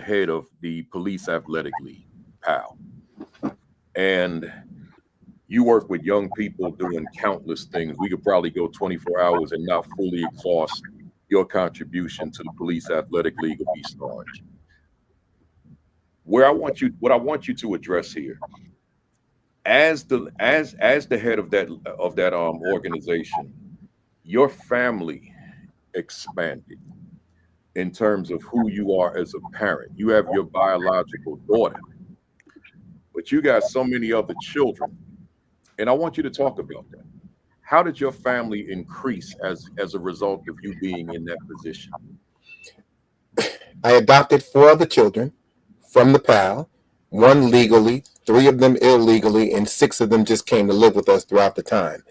head of the Police Athletic League, PAL. and you work with young people doing countless things. We could probably go 24 hours and not fully exhaust your contribution to the Police Athletic League of East Orange. What I want you to address here, as the head of that organization, your family expanded in terms of who you are as a parent. You have your biological daughter, but you got so many other children, and I want you to talk about that. How did your family increase as a result of you being in that position? I adopted 4 other children from the PAL, 1 legally, 3 of them illegally, and 6 of them just came to live with us throughout the time.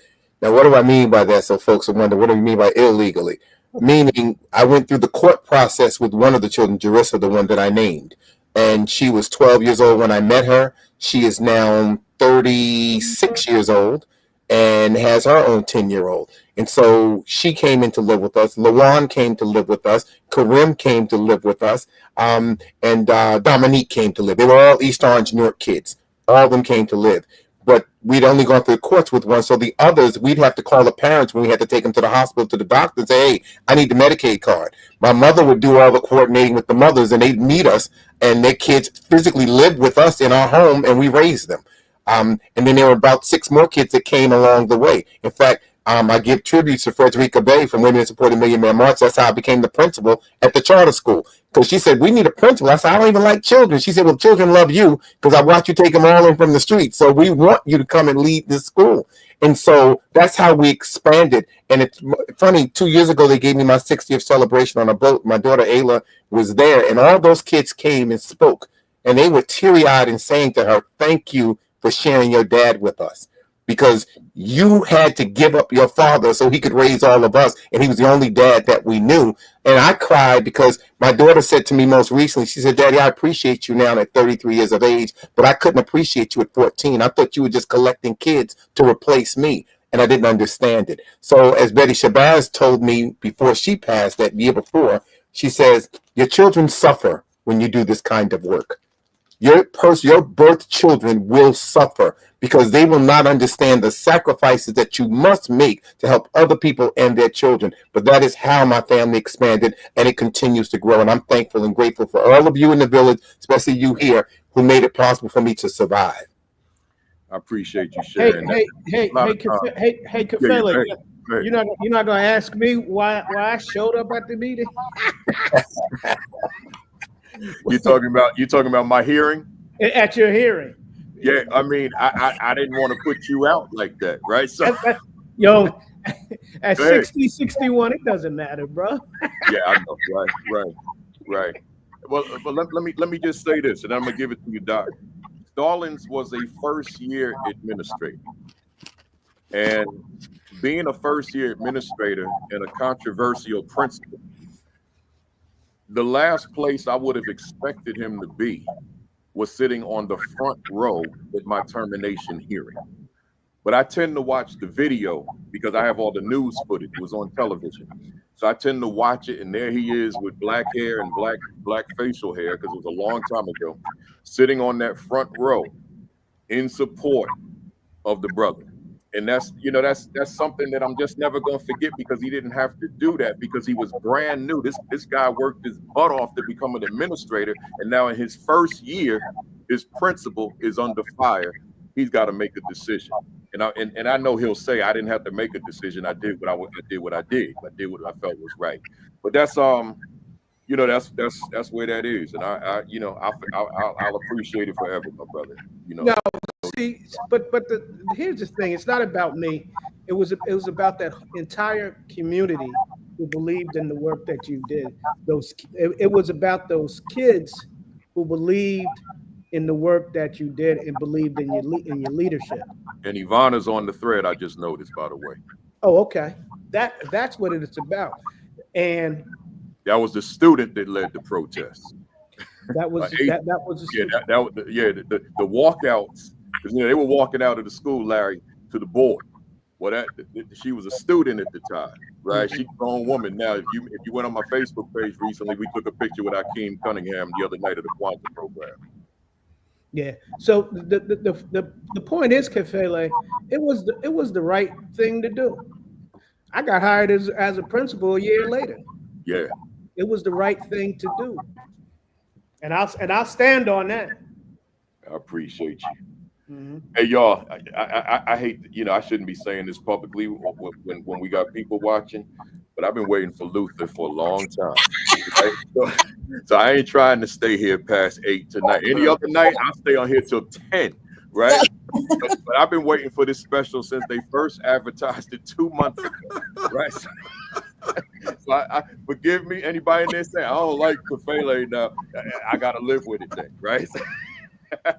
Now, what do I mean by that? So folks will wonder, what do you mean by illegally? Meaning, I went through the court process with one of the children, Jerissa, the one that I named. And she was 12 years old when I met her. She is now 36 years old and has her own 10-year-old. And so she came in to live with us. Lawan came to live with us. Karim came to live with us. And Dominique came to live. They were all East Orange, New York kids. All of them came to live. But we'd only gone through the courts with one. So the others, we'd have to call the parents when we had to take them to the hospital, to the doctor, and say, hey, I need the Medicaid card. My mother would do all the coordinating with the mothers, and they'd meet us, and their kids physically lived with us in our home, and we raised them. And then there were about 6 more kids that came along the way. In fact, I give tributes to Frederica Bay from Women in Support of Million Man March. That's how I became the principal at the charter school. Because she said, we need a principal. I said, I don't even like children. She said, well, children love you because I watch you take them all in from the street. So we want you to come and lead this school. And so that's how we expanded. And it's funny, 2 years ago, they gave me my 60th celebration on a boat. My daughter, Ayla, was there. And all those kids came and spoke. And they were teary-eyed and saying to her, thank you for sharing your dad with us. Because you had to give up your father so he could raise all of us. And he was the only dad that we knew. And I cried because my daughter said to me most recently, she said, Daddy, I appreciate you now at 33 years of age, but I couldn't appreciate you at 14. I thought you were just collecting kids to replace me. And I didn't understand it. So as Betty Shabazz told me before she passed that year before, she says, your children suffer when you do this kind of work. Your birth children will suffer because they will not understand the sacrifices that you must make to help other people and their children. But that is how my family expanded, and it continues to grow. And I'm thankful and grateful for all of you in the village, especially you here, who made it possible for me to survive. I appreciate you sharing that. Hey, Kafele, you're not gonna ask me why I showed up at the meeting? You talking about my hearing? At your hearing? Yeah, I mean, I didn't want to put you out like that, right? So, yo, at 60, 61, it doesn't matter, bro. Yeah, I know, right. Well, but let me just say this, and I'm gonna give it to you, Doc. Stallings was a first-year administrator, and being a first-year administrator and a controversial principal, the last place I would have expected him to be was sitting on the front row at my termination hearing. But I tend to watch the video because I have all the news footage. It was on television. So I tend to watch it, and there he is with black hair and black facial hair, because it was a long time ago, sitting on that front row in support of the brother. And that's something that I'm just never going to forget, because he didn't have to do that because he was brand new. This guy worked his butt off to become an administrator, and now in his first year, his principal is under fire. He's got to make a decision. And I know he'll say, I didn't have to make a decision. I did what I did. I did what I felt was right. But that's that's where that is. And I'll appreciate it forever, my brother. No, see, but here's the thing. It's not about me. It was about that entire community who believed in the work that you did. It was about those kids who believed in the work that you did and believed in your leadership. And Ivana's on the thread, I just noticed, by the way. Oh, okay. That's what it's about. And that was the student that led the protest. That was the walkouts, because they were walking out of the school, Larry, to the board. Well, she was a student at the time, right? She's a grown woman now. If you went on my Facebook page recently, we took a picture with Akeem Cunningham the other night of the Kwanzaa program. Yeah. So the point is, Kefele, it was the right thing to do. I got hired as a principal a year later. Yeah, It was the right thing to do, and I'll stand on that. I appreciate you. Hmm. Hey y'all, I hate, I shouldn't be saying this publicly when we got people watching, but I've been waiting for Luther for a long time. Right? So I ain't trying to stay here past 8 tonight. Any other night, I'll stay on here till 10, right? But I've been waiting for this special since they first advertised it 2 months ago, right? So I forgive me, anybody in there saying I don't like Kefele now. I gotta live with it then, right? Oh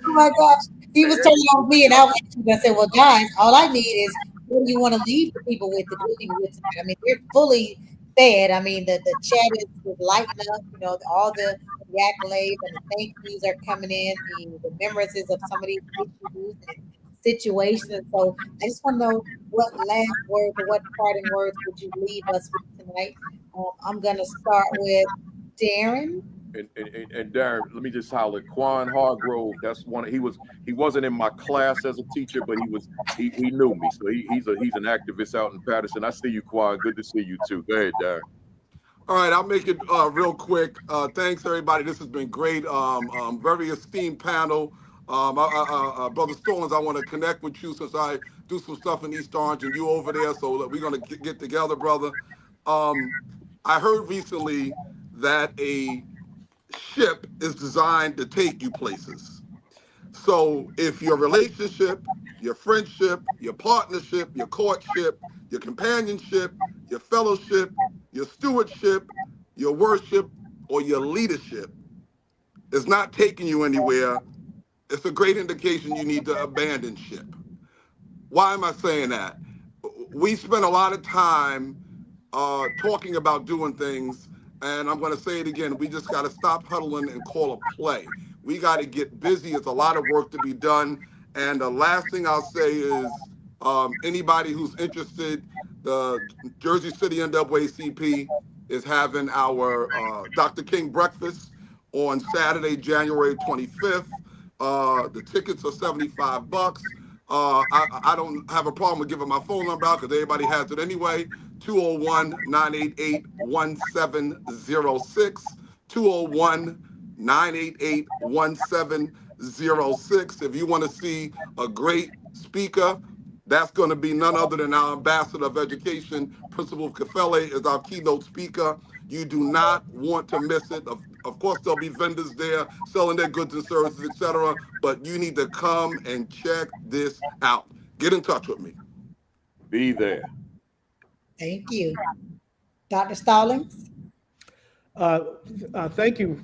my gosh. He was turning on me and I said, well, guys, all I need is what do you want to leave the people with to leave you with tonight? I mean, they're fully fed. I mean, the chat is lighting up, all the accolades and the thank yous are coming in, the remembrances of some of these issues and situations. So I just want to know what last words or what parting words would you leave us with tonight? I'm going to start with Darren. And Darren, let me just holler. Quan Hargrove, that's one. He wasn't in my class as a teacher, but he knew me, so he's an activist out in Patterson. I see you, Quan. Good to see you too. Go ahead, Darren. All right, I'll make it real quick. Thanks, everybody. This has been great. Very esteemed panel. Brother Stallings, I want to connect with you since I do some stuff in East Orange and you over there. So we're going to get together, brother. I heard recently that a ship is designed to take you places. So if your relationship, your friendship, your partnership, your courtship, your companionship, your fellowship, your stewardship, your worship, or your leadership is not taking you anywhere, it's a great indication you need to abandon ship. Why am I saying that? We spend a lot of time talking about doing things, and I'm going to say it again. We just got to stop huddling and call a play. We got to get busy. It's a lot of work to be done. And the last thing I'll say is anybody who's interested, the Jersey City NAACP is having our Dr. King breakfast on Saturday, January 25th. The tickets are $75. I don't have a problem with giving my phone number out because everybody has it anyway. 201-988-1706. 201-988-1706. If you want to see a great speaker, that's going to be none other than our ambassador of education, Principal Kefele, is our keynote speaker. You do not want to miss it. Of course, there'll be vendors there selling their goods and services, etc. But you need to come and check this out. Get in touch with me. Be there. Thank you. Dr. Stallings? Thank you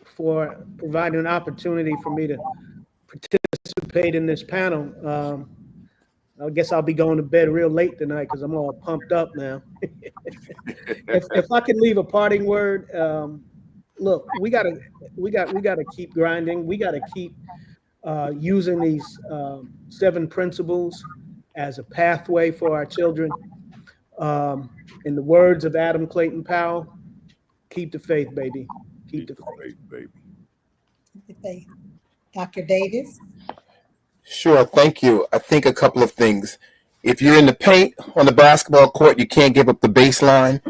for providing an opportunity for me to participate in this panel. I guess I'll be going to bed real late tonight because I'm all pumped up now. If I could leave a parting word, look, we gotta keep grinding. We gotta keep using these 7 principles as a pathway for our children. In the words of Adam Clayton Powell, keep the faith, baby. Keep the faith, baby. Dr. Davis? Sure, thank you. I think a couple of things. If you're in the paint on the basketball court, you can't give up the baseline.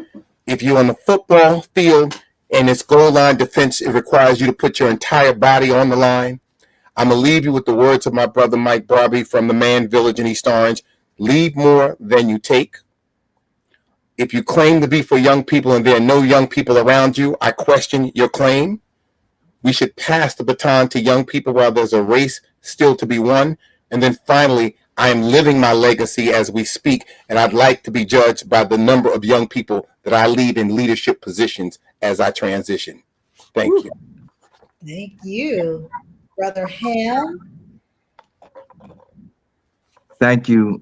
If you're on the football field and it's goal line defense, it requires you to put your entire body on the line. I'm going to leave you with the words of my brother Mike Barbie from the Man Village in East Orange. Leave more than you take. If you claim to be for young people and there are no young people around you, I question your claim. We should pass the baton to young people while there's a race still to be won. And then finally, I am living my legacy as we speak, and I'd like to be judged by the number of young people that I lead in leadership positions as I transition. Thank you. Thank you. Brother Ham? Thank you,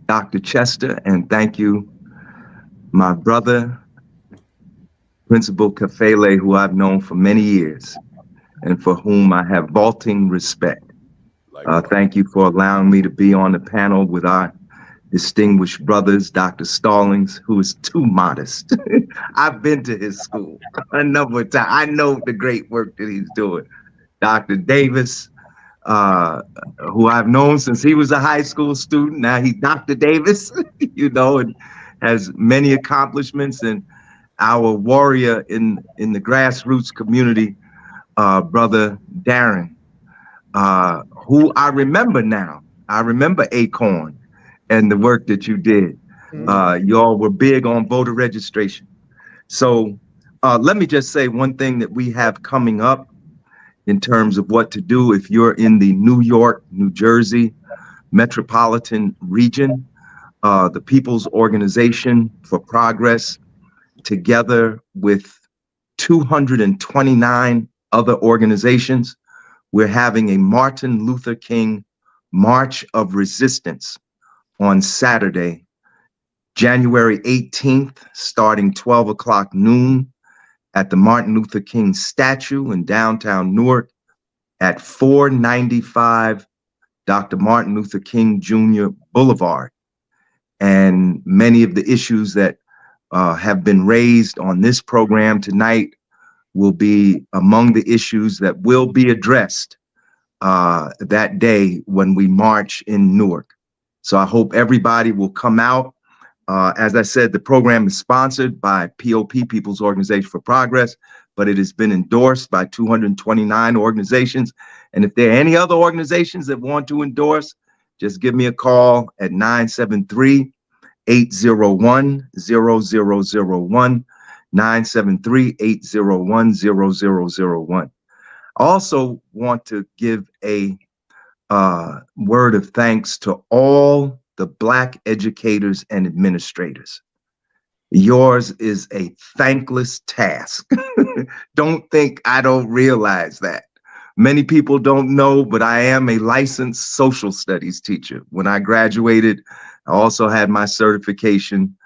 Dr. Chester, and thank you, my brother, Principal Kefele, who I've known for many years and for whom I have vaulting respect. Thank you for allowing me to be on the panel with our distinguished brothers, Dr. Stallings, who is too modest. I've been to his school a number of times. I know the great work that he's doing. Dr. Davis, who I've known since he was a high school student. Now he's Dr. Davis, and has many accomplishments. And our warrior in the grassroots community, Brother Darren, who I remember now. I remember Acorn and the work that you did. Y'all were big on voter registration. So let me just say one thing that we have coming up in terms of what to do if you're in the New York, New Jersey metropolitan region. The People's Organization for Progress, together with 229 other organizations, we're having a Martin Luther King March of Resistance on Saturday, January 18th, starting 12 o'clock noon at the Martin Luther King statue in downtown Newark at 495 Dr. Martin Luther King Jr. Boulevard. And many of the issues that have been raised on this program tonight will be among the issues that will be addressed that day when we march in Newark. So I hope everybody will come out. As I said, the program is sponsored by POP, People's Organization for Progress, but it has been endorsed by 229 organizations. And if there are any other organizations that want to endorse, just give me a call at 973-801-0001, 973-801-0001. I also want to give a word of thanks to all the Black educators and administrators. Yours is a thankless task. Don't think I don't realize that. Many people don't know, but I am a licensed social studies teacher. When I graduated, I also had my certification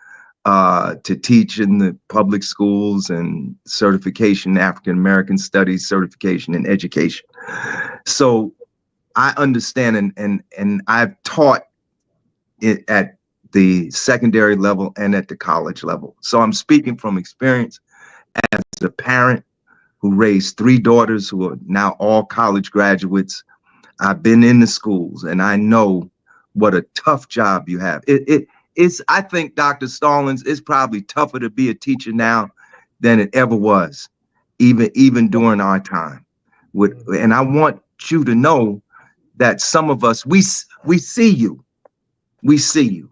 to teach in the public schools and certification, African American Studies certification in education. So I understand, and I've taught it at the secondary level and at the college level. So I'm speaking from experience as a parent who raised 3 daughters who are now all college graduates. I've been in the schools and I know what a tough job you have. It's, I think, Dr. Stallings, it's probably tougher to be a teacher now than it ever was, even during our time. And I want you to know that some of us, we see you. We see you,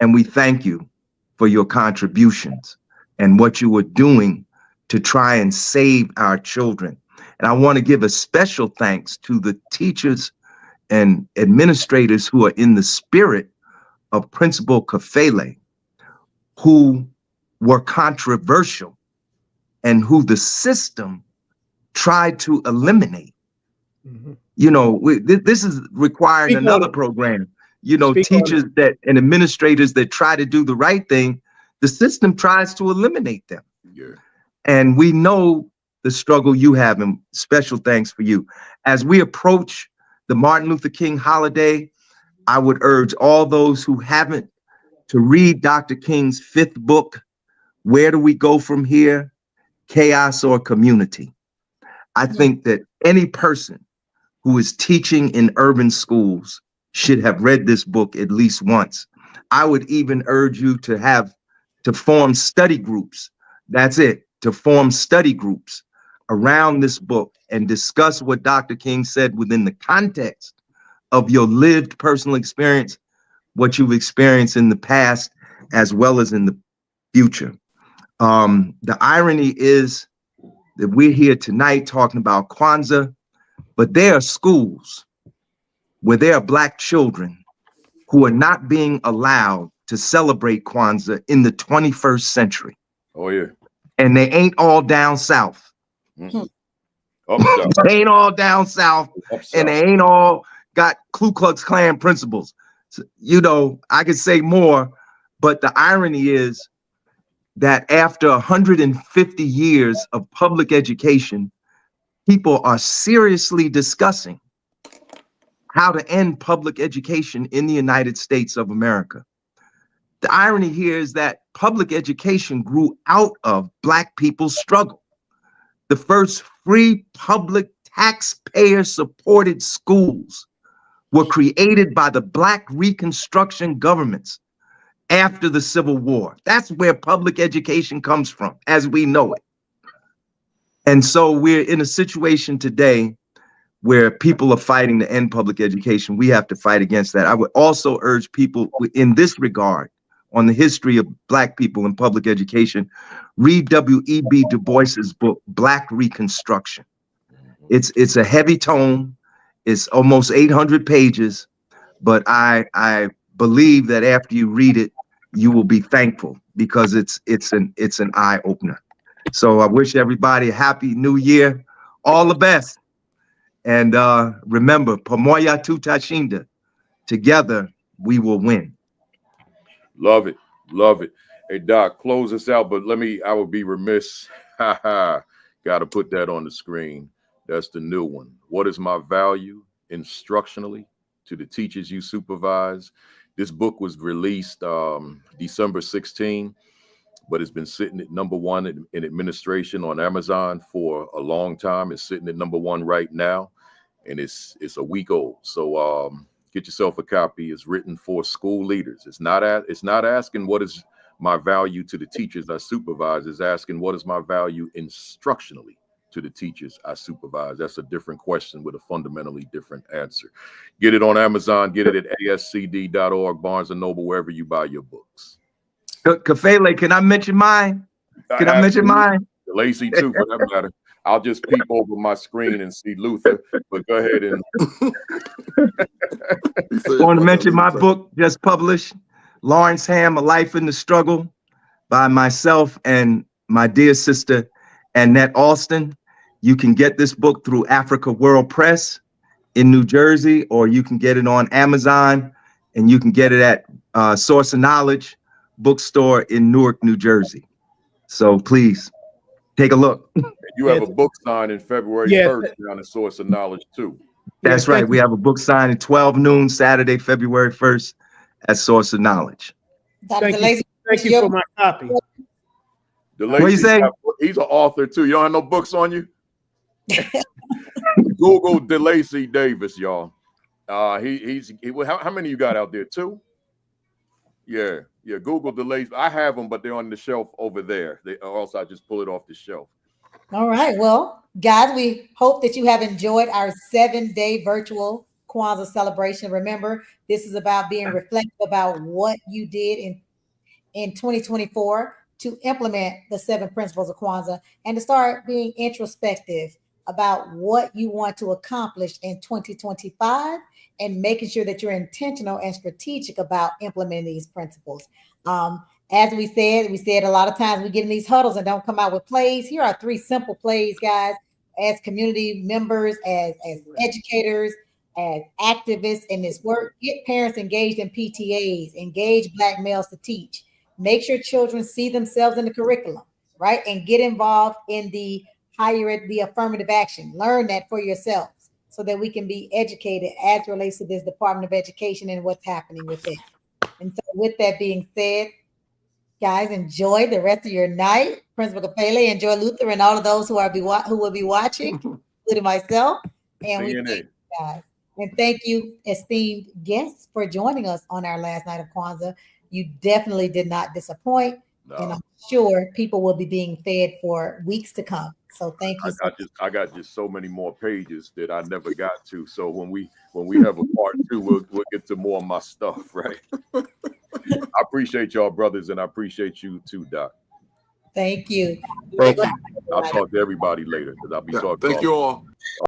and we thank you for your contributions and what you are doing to try and save our children. And I want to give a special thanks to the teachers and administrators who are in the spirit of Principal Kafele, who were controversial and who the system tried to eliminate. You know, this is requiring another program. You know, teachers that and administrators that try to do the right thing, the system tries to eliminate them. Yeah. And we know the struggle you have, and special thanks for you. As we approach the Martin Luther King holiday, I would urge all those who haven't to read Dr. King's 5th book, Where Do We Go From Here? Chaos or Community. I think that any person who is teaching in urban schools should have read this book at least once. I would even urge you to form study groups. That's it, to form study groups around this book and discuss what Dr. King said within the context of your lived personal experience, what you've experienced in the past, as well as in the future. The irony is that we're here tonight talking about Kwanzaa, but there are schools where there are Black children who are not being allowed to celebrate Kwanzaa in the 21st century. Oh, yeah. And they ain't all down south. Up south. They ain't all down south, and they ain't all got Ku Klux Klan principles. So, you know, I could say more, but the irony is that after 150 years of public education, people are seriously discussing how to end public education in the United States of America. The irony here is that public education grew out of Black people's struggle. The first free public taxpayer-supported schools were created by the Black Reconstruction governments after the Civil War. That's where public education comes from, as we know it. And so we're in a situation today where people are fighting to end public education. We have to fight against that. I would also urge people in this regard, on the history of Black people in public education, read W.E.B. Du Bois's book, Black Reconstruction. It's a heavy tome. It's almost 800 pages, but I believe that after you read it, you will be thankful, because it's an eye opener. So I wish everybody a happy new year, all the best. And remember, Pamoya Tutashinda, together we will win. Love it. Love it. Hey, Doc, close us out, but I would be remiss. Got to put that on the screen. That's the new one. What is my value instructionally to the teachers you supervise? This book was released December 16, but it's been sitting at #1 in administration on Amazon for a long time. It's sitting at #1 right now, and it's a week old. So get yourself a copy. It's written for school leaders. It's not asking what is my value to the teachers I supervise. It's asking what is my value instructionally to the teachers I supervise. That's a different question with a fundamentally different answer. Get it on Amazon. Get it at ascd.org, Barnes & Noble, wherever you buy your books. Kafele, can I mention mine? Can I mention mine? Lacey too, for that matter. I'll just peep over my screen and see Luther, but go ahead and. I want to mention my book just published, Lawrence Ham, A Life in the Struggle, by myself and my dear sister, Annette Alston. You can get this book through Africa World Press in New Jersey, or you can get it on Amazon, and you can get it at Source of Knowledge bookstore in Newark, New Jersey. So please take a look. You have a book sign in February 1st down at Source of Knowledge too. That's right. We have a book sign at 12 noon Saturday, February 1st at Source of Knowledge. Thank you for my copy. What you say? He's an author too. You don't have no books on you? Google DeLacy Davis, y'all. How many you got out there? 2? Yeah. Google DeLacy. I have them, but they're on the shelf over there. Or else I just pull it off the shelf. All right. Well, guys, we hope that you have enjoyed our 7-day virtual Kwanzaa celebration. Remember, this is about being reflective about what you did in 2024 to implement the 7 principles of Kwanzaa, and to start being introspective about what you want to accomplish in 2025, and making sure that you're intentional and strategic about implementing these principles. As we said a lot of times we get in these huddles and don't come out with plays. Here are 3 simple plays, guys, as community members, as educators, as activists in this work. Get parents engaged in PTAs, engage Black males to teach. Make sure children see themselves in the curriculum, right? And get involved in the affirmative action. Learn that for yourselves so that we can be educated as it relates to this Department of Education and what's happening with it. And so with that being said, guys, enjoy the rest of your night. Principal Kapele, enjoy Luther and all of those who will be watching, including myself. And we thank you guys. And thank you, esteemed guests, for joining us on our last night of Kwanzaa. You definitely did not disappoint. No. And I'm sure people will be being fed for weeks to come. So thank you. I got just so many more pages that I never got to. So when we have a part 2, we'll get to more of my stuff, right? I appreciate y'all, brothers, and I appreciate you too, Doc. Thank you. Thank you. I'll talk to everybody later because I'll be talking. Thank you all.